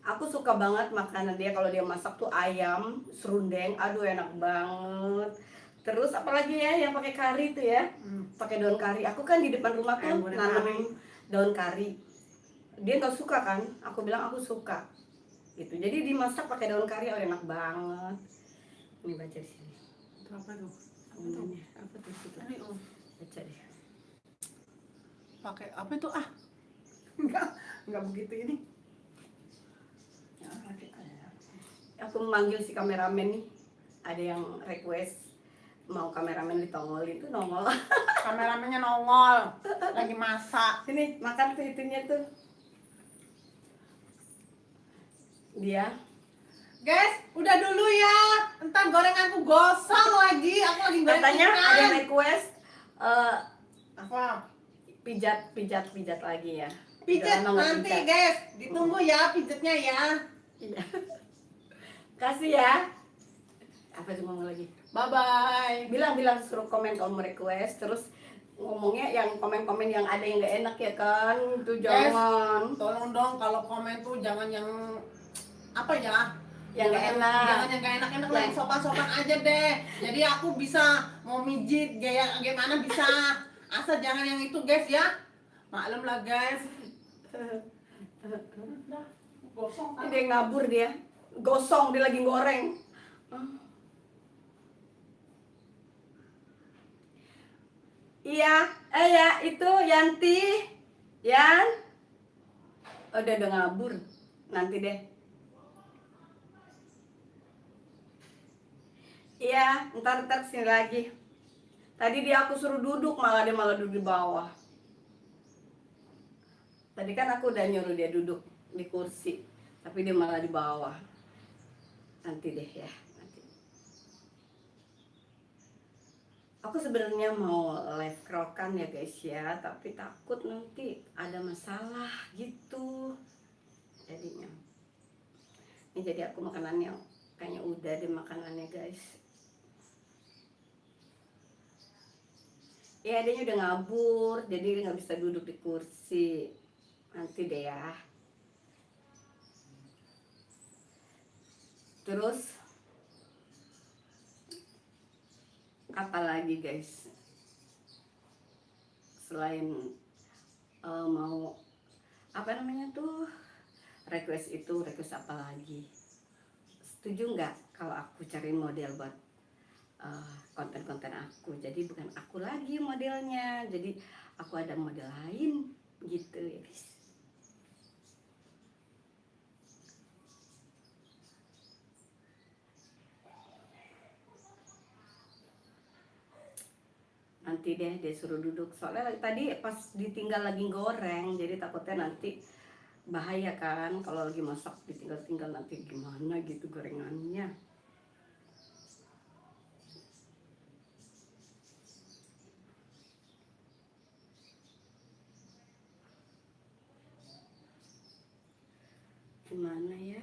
aku suka banget makanan dia, kalau dia masak tuh ayam serundeng, aduh enak banget. Terus apalagi ya yang pakai kari tuh ya, pakai daun kari. Aku kan di depan rumah tuh nanam daun kari. Dia nggak suka kan, aku bilang aku suka gitu. Jadi dimasak pakai daun kari, oh enak banget. Ini baca di sini. Itu apa tuh? Apa tuh situ? Baca deh. Pakai apa itu ah? Enggak begitu ini. Aku memanggil si kameramen nih, ada yang request mau kameramen ditongolin, tuh nongol. Kameramennya nongol, lagi masak. Sini makan tuh itunya tuh. Dia Guys, udah dulu ya. Entar gorenganku gosong lagi. Aku lagi goreng katanya ikan. ada yang request Apa? pijat lagi ya. Pijat Udah lama nggak nanti pijat. guys. Ditunggu ya pijatnya ya. Iya. Kasih ya. Apa tuh ngomong lagi? Bye bye. Bilang suruh komen kalau mau request, terus ngomongnya yang komen-komen yang ada yang nggak enak ya kan, itu Guys, jangan. tolong dong kalau komen tuh jangan yang apa ya? Yang nggak enak. Jangan yang gak enak-enak lah, yang sopan-sopan aja deh. Jadi aku bisa mau mijit gaya gimana bisa. Asal jangan yang itu guys ya. Maklum lah guys. Gosong kan? Dia ngabur dia. Gosong, dia lagi goreng. Iya, ya itu Yanti. Yan. Udah ngabur. Nanti deh. Iya, ntar sini lagi. Tadi dia aku suruh duduk, malah dia duduk di bawah. Tadi kan aku udah nyuruh dia duduk di kursi, tapi dia malah di bawah. Nanti deh ya, nanti. Aku sebenarnya mau live kerokan ya guys ya, tapi takut nanti ada masalah gitu. Jadinya. Ini jadi aku makanannya kayaknya udah deh makanannya guys. Ya adanya udah ngabur, jadi dia nggak bisa duduk di kursi. Nanti deh ya. Terus apa lagi guys? Selain mau apa namanya tuh request itu, request apa lagi? Setuju nggak kalau aku cari model buat konten-konten aku? Jadi bukan aku lagi modelnya, jadi aku ada model lain gitu ya guys. Nanti deh dia suruh duduk, soalnya tadi pas ditinggal lagi goreng, jadi takutnya nanti bahaya kan kalau lagi masak ditinggal-tinggal, nanti gimana gitu gorengannya. Gimana ya?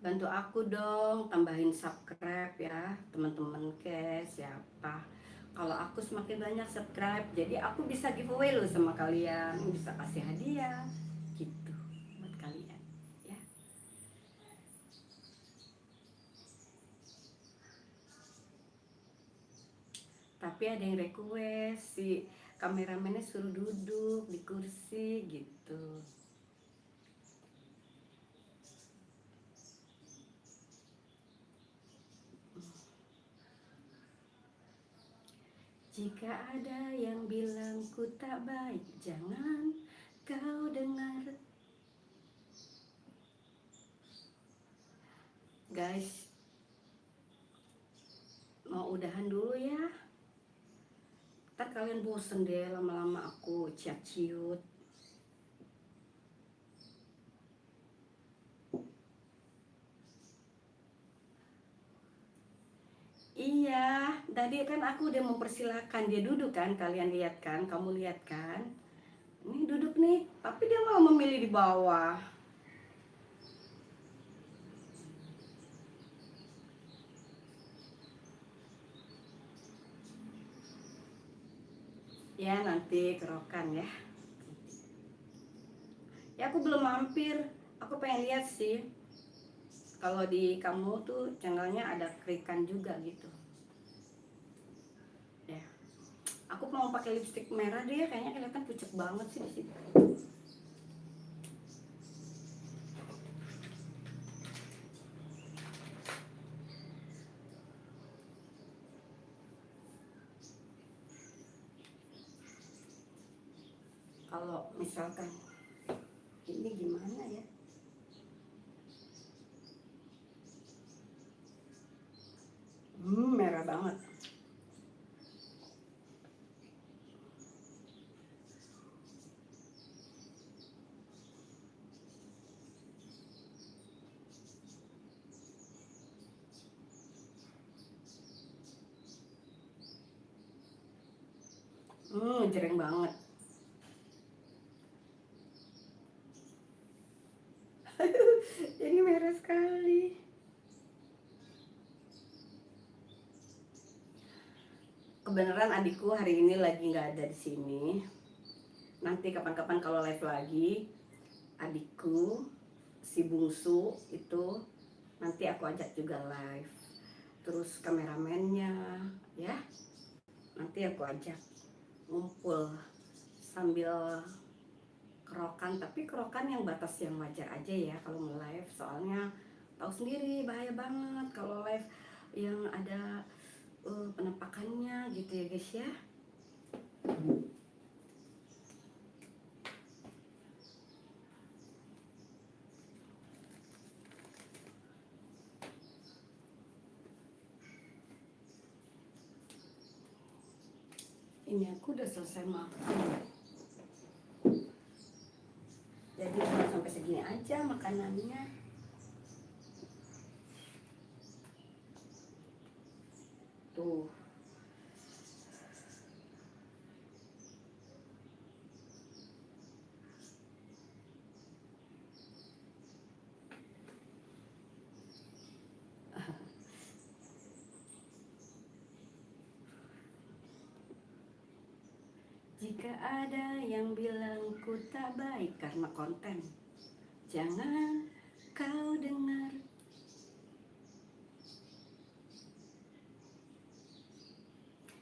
Bantu aku dong, tambahin subscribe ya teman-teman ke siapa. Kalau aku semakin banyak subscribe, jadi aku bisa giveaway loh sama kalian, bisa kasih hadiah gitu buat kalian ya. Tapi ada yang request si kameramennya suruh duduk di kursi gitu. Jika ada yang bilang ku tak baik, jangan kau dengar. Guys, mau udahan dulu ya. Ntar kalian bosen deh lama-lama aku ciat-ciut. Iya, tadi kan aku udah mempersilahkan dia duduk kan, kalian lihat kan, kamu lihat kan. Ini duduk nih, tapi dia mau memilih di bawah. Ya nanti kerokan ya. Ya aku belum mampir, aku pengen lihat sih. Kalau di kamu tuh channelnya ada kerikan juga gitu. Ya, aku mau pakai lipstick merah deh, kayaknya kelihatan pucet banget sih di situ. Kalau misalkan ini gimana ya? Merah banget. Jereng banget. Jadi merah sekali. Kebenaran adikku hari ini lagi nggak ada di sini. Nanti kapan-kapan kalau live lagi, adikku si bungsu itu nanti aku ajak juga live. Terus kameramennya ya, nanti aku ajak ngumpul sambil kerokan, tapi kerokan yang batas yang wajar aja ya kalau nge-live, soalnya tahu sendiri bahaya banget kalau live yang ada penampakannya gitu ya guys ya. Ini aku udah selesai makan, jadi cuma sampai segini aja makanannya. Tuh, Jika ada yang bilang ku tak baik karena konten, jangan kau dengar.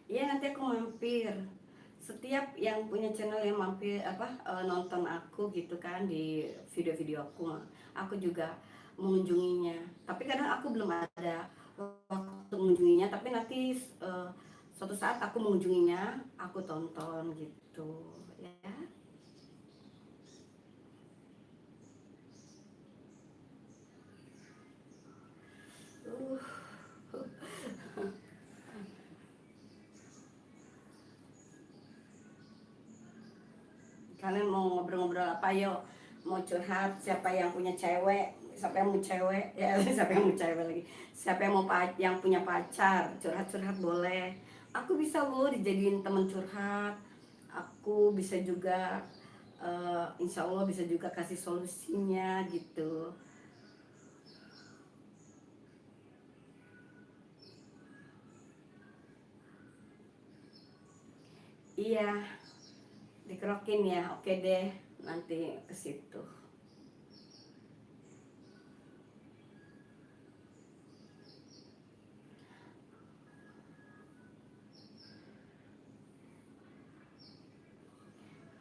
Iya, nanti aku mampir. Setiap yang punya channel yang mampir nonton aku gitu kan di video-video aku juga mengunjunginya. Tapi kadang aku belum ada waktu mengunjunginya, tapi nanti suatu saat aku mengunjunginya, aku tonton gitu ya. Kalian mau ngobrol-ngobrol apa? Yuk, mau curhat, siapa yang punya cewek, siapa yang mau cewek ya. Siapa yang mau cewek lagi, siapa yang mau yang punya pacar, curhat-curhat boleh. Aku bisa loh dijadiin temen curhat. Aku bisa juga insya Allah bisa juga kasih solusinya gitu. Iya, dikerokin ya, oke deh, nanti ke situ.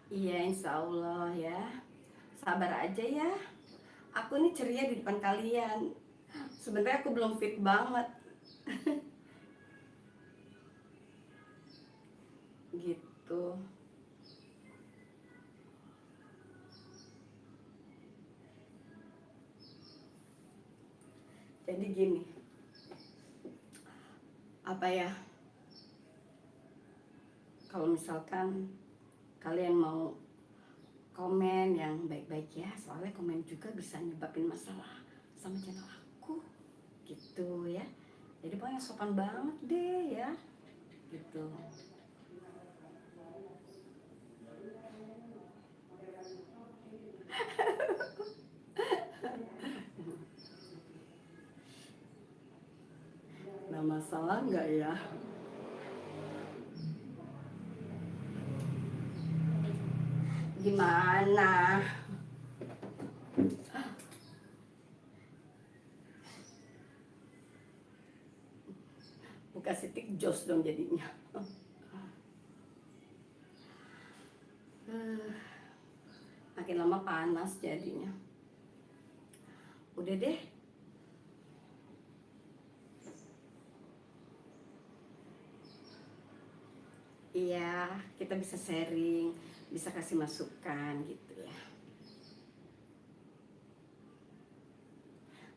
Iya, insya Allah ya, sabar aja ya. Aku nih ceria di depan kalian. Sebenarnya aku belum fit banget gitu. Jadi gini, apa ya, kalau misalkan kalian mau komen yang baik-baik ya, soalnya komen juga bisa nyebabin masalah sama channel aku gitu ya. Jadi pokoknya sopan banget deh ya gitu. Nah, masalah nggak ya? Gimana? Buka sitik jos dong jadinya. Makin lama panas jadinya. Udah deh. Iya, kita bisa sharing, bisa kasih masukan gitu ya.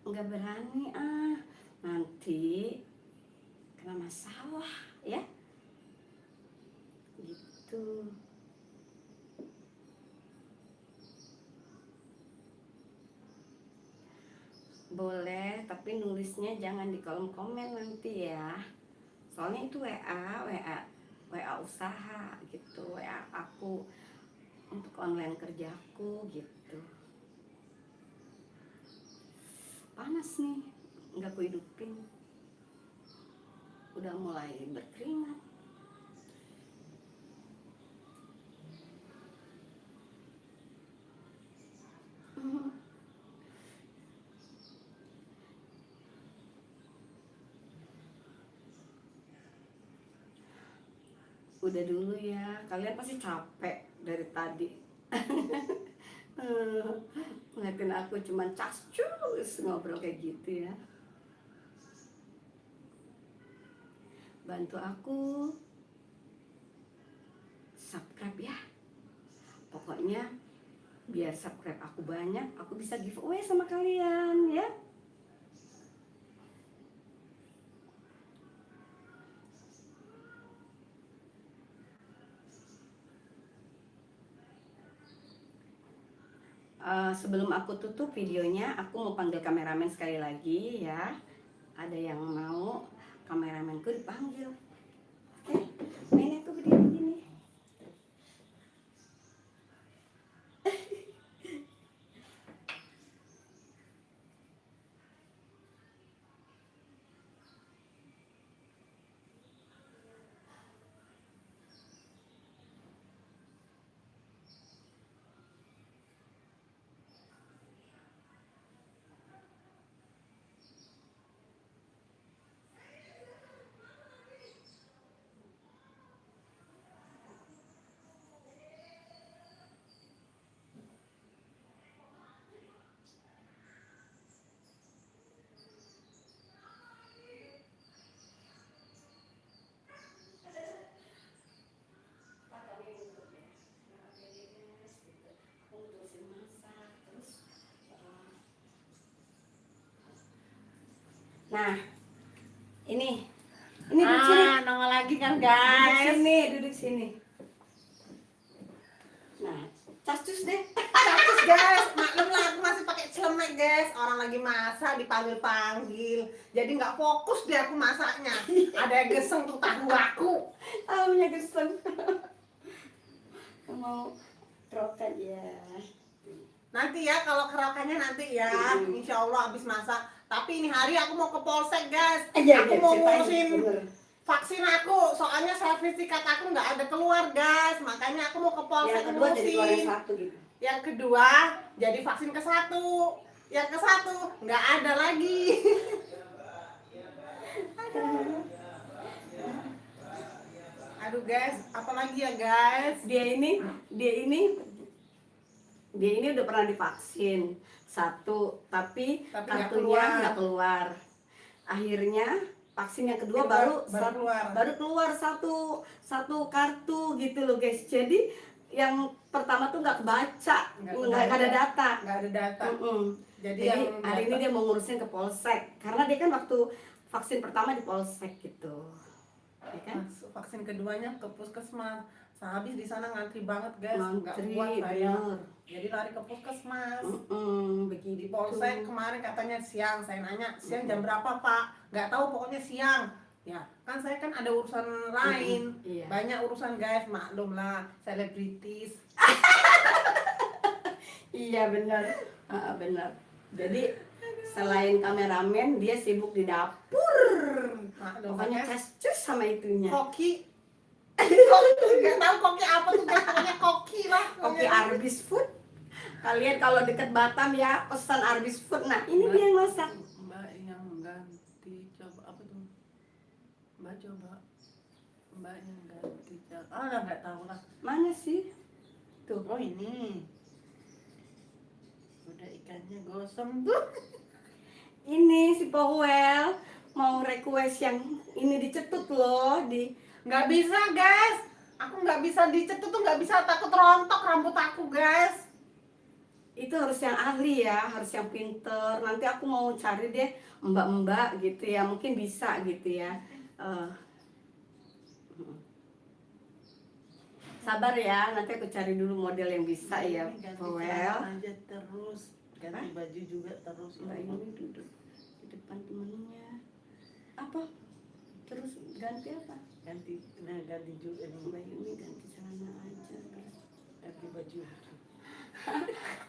Nggak berani nanti kena masalah ya gitu. Boleh, tapi nulisnya jangan di kolom komen nanti ya. Soalnya itu WA usaha gitu, WA aku untuk online kerjaku gitu. Panas nih, nggak aku hidupin. Udah mulai berkeringat. Udah dulu ya, kalian pasti capek dari tadi. Ngeliatin aku cuman cascus ngobrol kayak gitu ya. Bantu aku subscribe ya. Pokoknya biar subscribe aku banyak, aku bisa giveaway sama kalian ya. Sebelum aku tutup videonya, aku mau panggil kameramen sekali lagi ya. Ada yang mau kameramenku dipanggil. Oke, ini aku berdiri gini. Nah, ini duduk sini. Nongol lagi kan Duduk guys. sini, duduk sini. Nah, cacus deh. Cacus guys, maklum lah aku masih pakai celemek guys. Orang lagi masak dipanggil-panggil, jadi nggak fokus deh aku masaknya. Ada yang geseng tuh tahu aku. Tahunya geseng. Mau rokan ya. Nanti ya kalau kerokannya nanti ya, insya Allah habis masak. Tapi ini hari aku mau ke polsek guys. Aku mau ngurusin vaksin aku, soalnya sertifikat aku nggak ada keluar guys. Makanya aku mau ke polsek Yang kedua jadi keluar yang ngurusin. satu gitu. Yang kedua jadi vaksin ke satu. Yang ke satu nggak ada lagi. Aduh guys, apalagi ya guys? Dia ini udah pernah divaksin satu, tapi nggak kartunya nggak keluar. Akhirnya vaksin yang kedua baru keluar satu kartu gitu loh guys. Jadi yang pertama tuh nggak kebaca, nggak ada data. Nggak ada data. Jadi hari ini dia mau ngurusin ke polsek, karena dia kan waktu vaksin pertama di polsek gitu, ya kan? Vaksin keduanya ke puskesmas. Habis di sana ngantri banget guys, nggak Ngantri, kuat saya. bener. Jadi lari ke puskesmas. Begitu. Di polsek kemarin katanya siang, saya nanya siang jam berapa pak? Nggak tahu, pokoknya siang. Ya kan saya kan ada urusan lain, Iya. banyak urusan guys, maklum lah, selebritis. Iya benar, benar. Jadi selain kameramen dia sibuk di dapur. Maklum Pokoknya guys. cus sama itunya. Koki. Nggak tahu koki apa tuh guys, pokoknya koki lah. Koki Arbis Food. Kalian kalau deket Batam ya pesan Arbis Food. Nah ini dia yang masak. Mbak yang ganti coba apa tuh? Mbak coba. Mbak yang ganti coba. Ah nggak tahu lah. Mana sih? Tuh. Oh ini. Udah ikannya gosong tuh. Ini si Powell mau request yang ini dicetut loh di. Nggak bisa guys. Aku nggak bisa dicetut tuh, nggak bisa, takut rontok rambut aku guys. Itu harus yang ahli ya, harus yang pinter. Nanti aku mau cari deh mbak-mbak gitu ya, mungkin bisa gitu ya. Sabar ya, nanti aku cari dulu model yang bisa ya, Powell. Aja terus ganti baju juga terus. Mbak ini duduk di depan temennya. Apa? Terus ganti apa? Ganti juga nih. Mbak Yuni ganti celana aja. Ganti baju.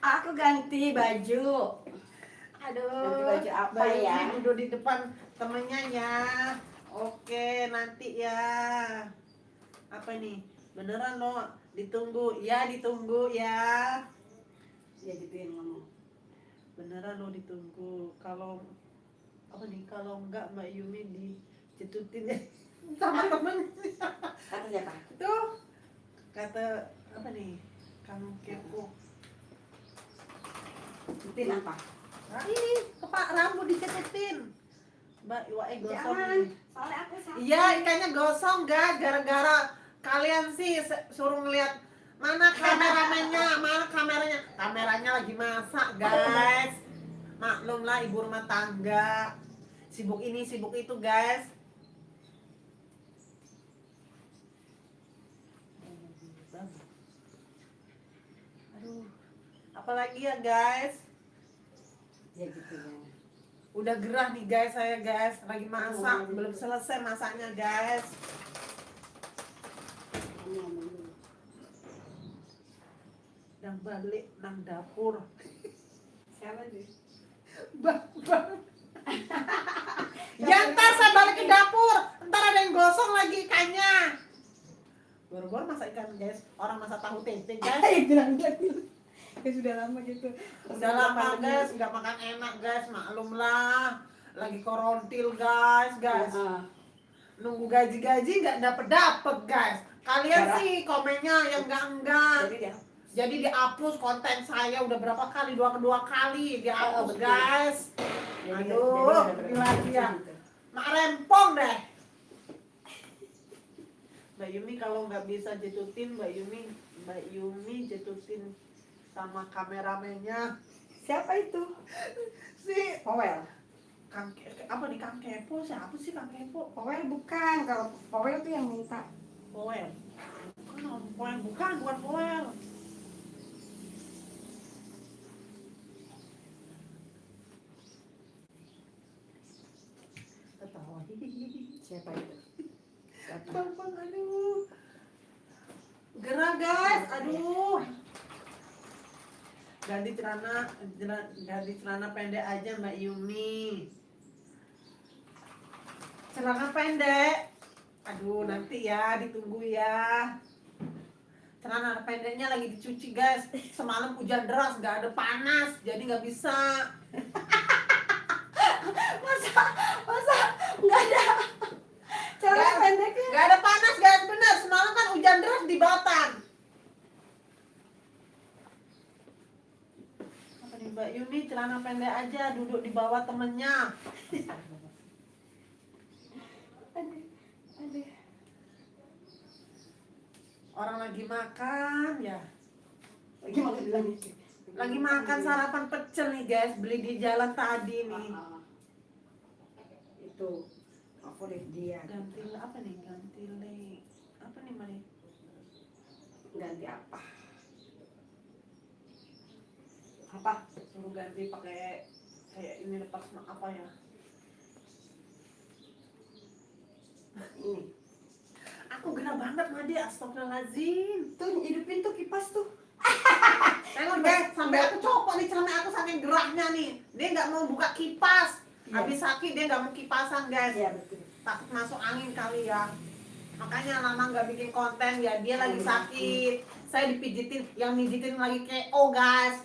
Aku ganti baju. Aduh, Ganti baju apa Mbak Yuni ya? duduk di depan temennya ya. Oke, nanti ya. Apa nih? Beneran loh, ditunggu. Ya, ditunggu ya. Ya gitu yang ngomong. Beneran loh ditunggu. Kalau apa nih? Kalau enggak Mbak Yumi dicetutin ya sama temennya. Kata siapa? Tuh kata apa nih? Kamu kepo. Cetutin apa? Nah, ini kepak rambut dicetutin. Mbak Iwae gosong. Jangan, soalnya aku sakit. Iya, ikannya gosong guys, gara-gara kalian sih suruh ngeliat mana kameramennya, mana kameranya. Kameranya lagi masak guys. Maklum lah ibu rumah tangga. Sibuk ini, sibuk itu guys. Aduh, apalagi ya guys. Ya gitu ya. Udah gerah nih guys saya guys, lagi masak, belum selesai masaknya guys. Ini ngomong dulu. Dan balik nang dapur. Siapa sih? Bang. Ya ntar saya balik ke dapur, ntar ada yang gosong lagi ikannya. Boro-boro masak ikan guys, orang masak tahu tempe guys. Bilang lagi. Ya sudah lama gitu. Udah lama guys, nggak makan enak guys, maklum lah. Lagi korontil guys. Nunggu gaji-gaji nggak dapet guys. Kalian sih komennya yang enggak. Jadi dihapus konten saya udah berapa kali, dua kali dihapus guys. Aduh, gimana ya? Mak rempong deh. Mbak Yumi kalau nggak bisa jetutin, Mbak Yumi jetutin sama kameramennya. Siapa itu? Si Powell. apa nih Kang Kepo? Siapa sih Kang Kepo? Powel bukan, kalau Powel tuh yang minta. Powel. Powel bukan Powel. Ketawa. Siapa itu? Siapa? Bang, aduh. Gerah guys, aduh. Ganti celana pendek aja Mbak Yumi. Celana pendek. Aduh, nanti ya, ditunggu ya. Celana pendeknya lagi dicuci guys. Semalam hujan deras, nggak ada panas, jadi nggak bisa. Masa nggak ada cara pendeknya? Nggak ada panas guys, bener. Semalam kan hujan deras di Batam. Apa nih Mbak Yumi, celana pendek aja, duduk di bawah temennya. Aduh. Orang lagi makan ya. Lagi mau bilang itu. Lagi makan sarapan pecel nih guys, beli di jalan tadi nih. Itu favorit dia. Ganti apa nih? Ganti apa nih Mari? Ganti apa? Apa? Suruh ganti pakai kayak ini lepas apa ya? Ini. Aku gerah banget Madi, astagfirullahaladzim. Tuh hidupin tuh kipas tuh. Tengok guys, sampai aku copot nih celana aku saking gerahnya nih. Dia nggak mau buka kipas. Iya. Habis sakit dia nggak mau kipasan guys. Iya betul. Takut masuk angin kali ya. Makanya lama nggak bikin konten ya, dia lagi sakit. Saya dipijitin, yang mijitin lagi KO guys.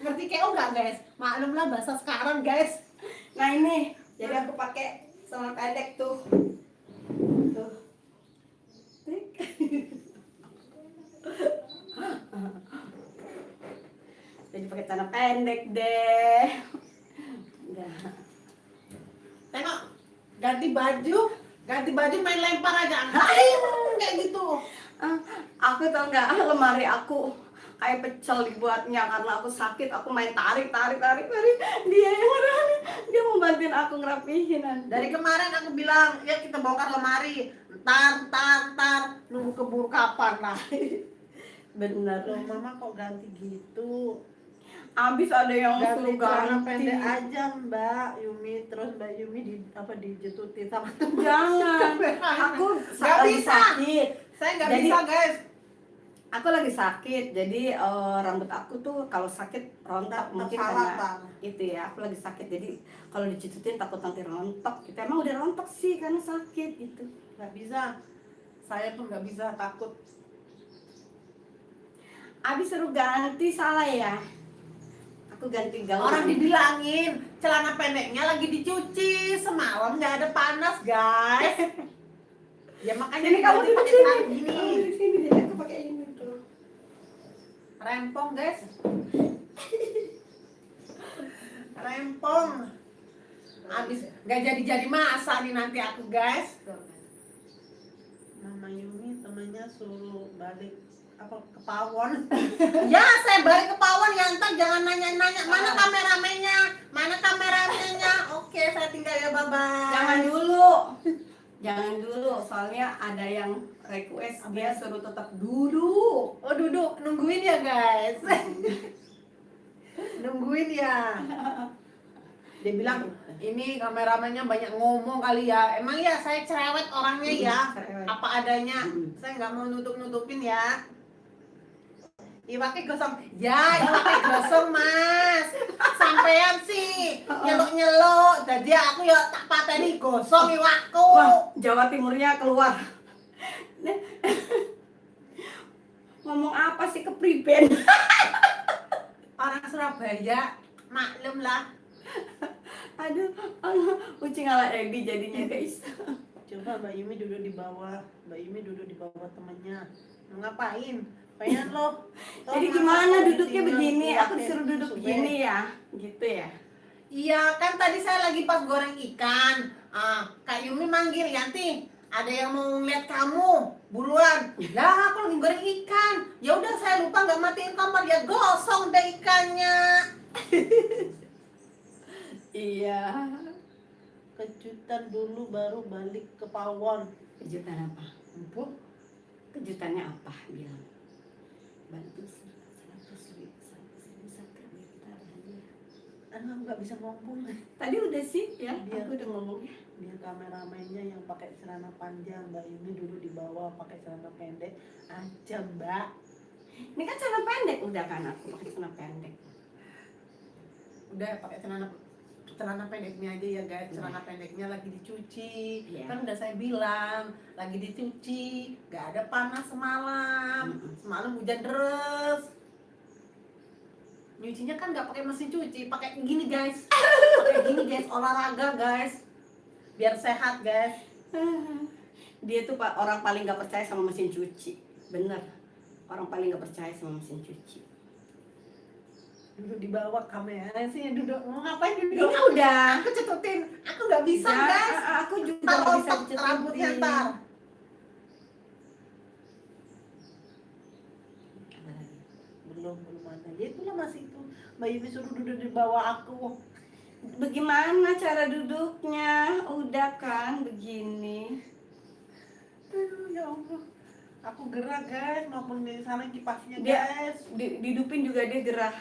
Ngerti KO nggak guys? Maklumlah bahasa sekarang guys. Nah ini, jadi aku pakai celana pendek tuh. Tuh. Tik. Jadi pakai celana pendek deh. Udah. Tengok, ganti baju main lempar aja. Kayak gitu. Aku tau nggak, lemari aku kayak pecel dibuatnya karena aku sakit. Aku main tarik. Dia yang ngerapihin, dia mau bantuin aku ngerapihin. Dari kemarin aku bilang, ya kita bongkar lemari. Ntar, nunggu keburu kapan lah. Bener. Loh, Mama kok ganti gitu? Abis ada yang Ganti suruh celana ganti. pendek aja Mbak Yumi, terus Mbak Yumi dijetutin sama teman. Jangan. Aku Nggak lagi bisa. sakit. Saya nggak Jadi- bisa guys. Aku lagi sakit. Jadi rambut aku tuh kalau sakit rontok mungkin salah, karena Bang. itu ya. Aku lagi sakit. Jadi kalau dicetutin takut nanti rontok. Gitu. Emang udah rontok sih karena sakit gitu. Nggak bisa. Saya pun nggak bisa, takut. Abis suruh ganti salah ya. Aku ganti gaun. Orang dibilangin celana pendeknya lagi dicuci, semalam nggak ada panas guys. Ya makanya Ini kamu diganti di pakai sini. celana gini. Kamu di sini jadi aku pakai ini tuh. Rempong guys. Rempong. Abis nggak jadi masak nih nanti aku guys. Mama Yumi temannya suruh balik apa ke Pawon. Ya saya balik ke Pawon ya, ntar jangan nanya-nanya mana kameramennya. Oke saya tinggal ya, bye bye. Jangan dulu, soalnya ada yang request dia suruh tetap duduk. Oh duduk, nungguin ya guys. Nungguin ya. Dia bilang ini kameramennya banyak ngomong kali ya. Emang ya saya cerewet orangnya ya. Cerewet. Apa adanya. Saya nggak mau nutup-nutupin ya. Iwake gosong. Ya, iwake gosong mas. Sampean sih nyeluk-nyeluk. Jadi aku ya tak pateni gosong iwakku. Wah, Jawa Timurnya keluar. Ngomong apa sih ke priben? Orang Surabaya, maklum lah. Aduh, kucing ala Ebi jadinya guys. Coba Mbak Yumi duduk di bawah. Mbak Yumi duduk di bawah temannya. Mau ngapain? Pengen lo. Jadi gimana duduknya begini? Aku disuruh duduk begini ya, gitu ya. Iya, kan tadi saya lagi pas goreng ikan. Kak Yumi manggil, Yanti, ada yang mau ngeliat kamu buruan. Lah, aku lagi goreng ikan. Ya udah saya lupa nggak matiin kompor, ya gosong deh ikannya. Iya. Kejutan dulu baru balik ke pawon. Kejutan apa? Empuk. Kejutannya apa? Bilang. Bantu 100.000 subscriber kita ada hadiah. Aduh, nggak bisa ngomong. Tadi udah sih ya, Biar- aku udah ngomong ya. Biar kameramennya yang pakai celana panjang, Mbak ini dulu di bawah pakai celana pendek aja, Mbak. Ini kan celana pendek udah kan aku pakai celana pendek. Udah pakai celana pendeknya aja ya guys. Celana pendeknya lagi dicuci. Iya. Kan udah saya bilang lagi dicuci, nggak ada panas semalam. Semalam hujan deras. Nyucinya kan nggak pakai mesin cuci, pakai gini guys. Pakai gini guys, olahraga guys. Biar sehat guys. Dia tuh orang paling gak percaya sama mesin cuci. Bener. Orang paling gak percaya sama mesin cuci. Duduk di bawah kamera sih, duduk mau ngapain duduk? Ini udah. Aku cetutin, aku nggak bisa Ya, guys. aku juga Ntar gak bisa otot rambutnya ntar. Belum ada. Ya itulah masih itu. Mbak Yumi suruh duduk di bawah aku. Bagaimana cara duduknya? Udah kan begini. Aduh ya Allah. Aku gerah guys, maupun di sana kipasnya Dia guys. dihidupin juga dia gerah.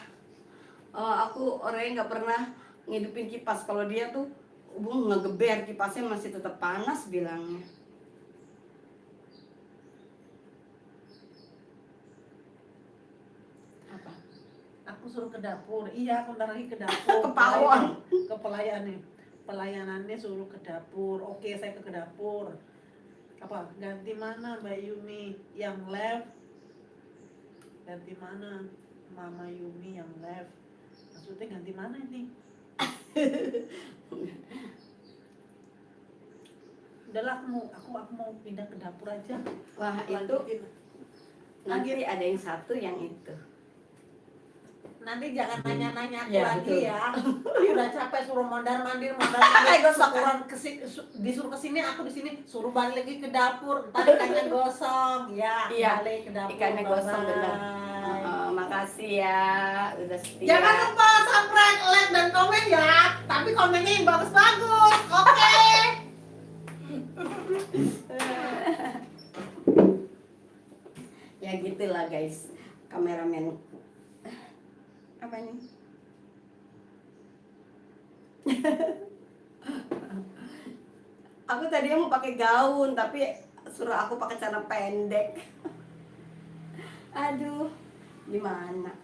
Aku orangnya nggak pernah ngidupin kipas. Kalau dia tuh ngegeber kipasnya masih tetap panas bilangnya. Apa? Aku suruh ke dapur. Iya, aku ntar lagi ke dapur. Ke pawon. Ke pelayan nih. Pelayanannya suruh ke dapur. Oke, saya ke dapur. Apa? Ganti mana Mbak Yumi yang left? Ganti mana? Mama Yumi yang left. Maksudnya ganti mana ini? Udahlah aku mau pindah ke dapur aja. Wah, itu Lanjutin. nanti ada yang satu yang itu. Nanti jangan nanya-nanya aku Ya, lagi betul. ya. Udah capek suruh mondar-mandir, Gosok. syukuran disuruh kesini, aku di sini suruh balik lagi ke dapur. Ntar ikannya gosong, ya. Iya, Balik ke dapur. ikannya gosong, bye-bye. bener. Makasih ya, udah setia. Jangan lupa subscribe, like, dan komen ya. Tapi komennya yang bagus-bagus, oke? Ya gitulah guys, kameramen. Apa ini? Aku tadi mau pakai gaun, tapi suruh aku pakai celana pendek. Aduh, gimana?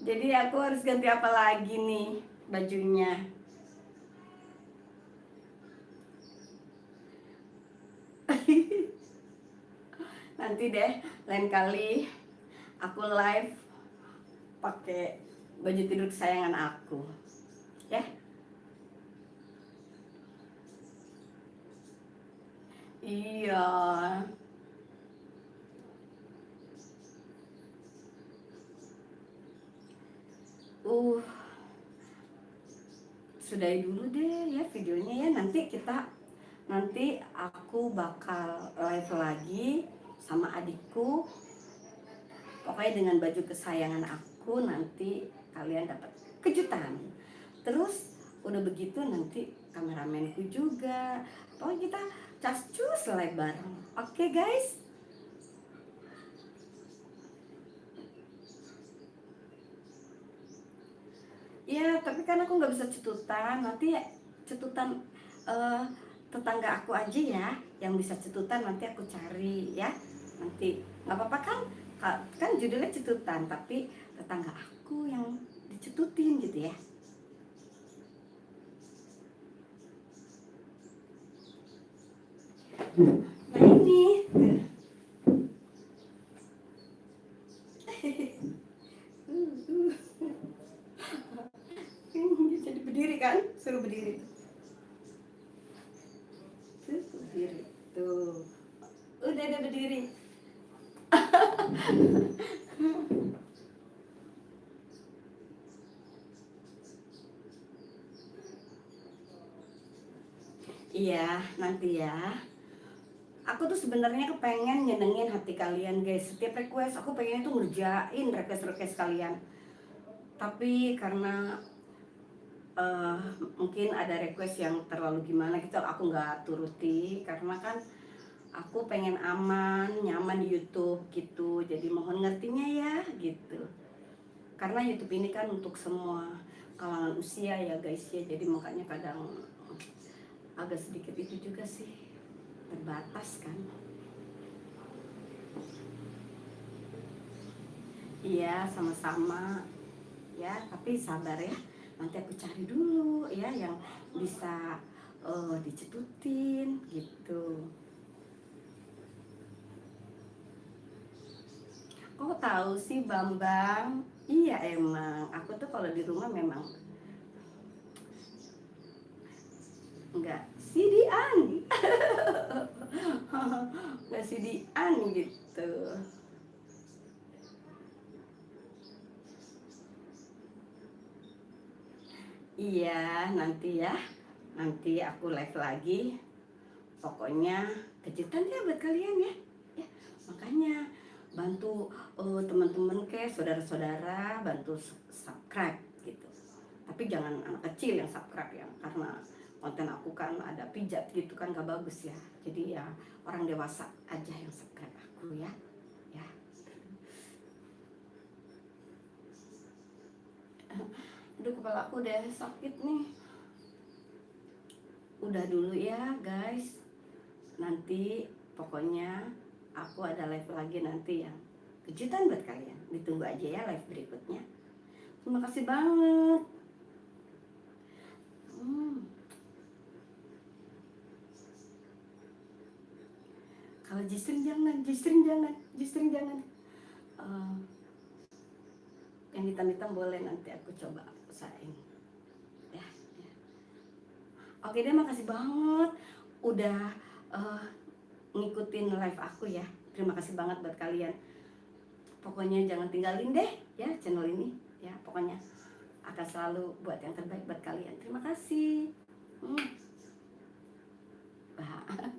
Jadi aku harus ganti apa lagi nih bajunya? Nanti deh, lain kali aku live pakai baju tidur kesayangan aku, ya. Iya. Sudahi dulu deh ya videonya ya. Nanti aku bakal live lagi sama adikku. Pokoknya dengan baju kesayangan aku, nanti kalian dapat kejutan. Terus udah begitu nanti kameramenku juga. Pokoknya kita cas-cus live bareng. Oke guys? Ya, tapi kan aku nggak bisa cetutan. Nanti cetutan tetangga aku aja ya yang bisa cetutan, nanti aku cari ya. Nanti nggak apa-apa kan judulnya cetutan, tapi tetangga aku yang dicetutin gitu ya. Nah ini jadi berdiri kan, suruh berdiri tuh, udah berdiri. Iya, nanti ya. Aku tuh sebenarnya kepengen nyenengin hati kalian guys. Setiap request aku pengen tuh ngerjain request kalian. Tapi karena eh, mungkin ada request yang terlalu gimana gitu, aku nggak turuti karena kan aku pengen aman, nyaman di YouTube gitu. Jadi mohon ngertinya ya gitu. Karena YouTube ini kan untuk semua kalangan usia ya guys ya. Jadi makanya kadang agak sedikit itu juga sih, terbatas kan. Iya, sama-sama. Ya, tapi sabar ya. Nanti aku cari dulu ya yang bisa dicetutin gitu. Kok tahu sih Bambang? Iya emang, aku tuh kalau di rumah memang nggak sidian, nggak sidian gitu. Iya, nanti ya, nanti aku live lagi. Pokoknya kejutan ya buat kalian ya. Ya, makanya bantu teman-teman ke saudara-saudara bantu subscribe gitu. Tapi jangan anak kecil yang subscribe ya, karena konten aku kan ada pijat gitu kan gak bagus ya. Jadi ya orang dewasa aja yang subscribe aku ya. Ya. Aduh kepala aku udah sakit nih. Udah dulu ya guys. Nanti pokoknya aku ada live lagi nanti yang kejutan buat kalian. Ditunggu aja ya live berikutnya. Terima kasih banget. Hmm. Kalau justru jangan, justru jangan. Eh, yang hitam-hitam boleh, nanti aku coba usahain. Ya, ya. Oke deh, makasih banget udah eh, ngikutin live aku ya. Terima kasih banget buat kalian. Pokoknya jangan tinggalin deh ya channel ini. Ya, pokoknya akan selalu buat yang terbaik buat kalian. Terima kasih. Bah.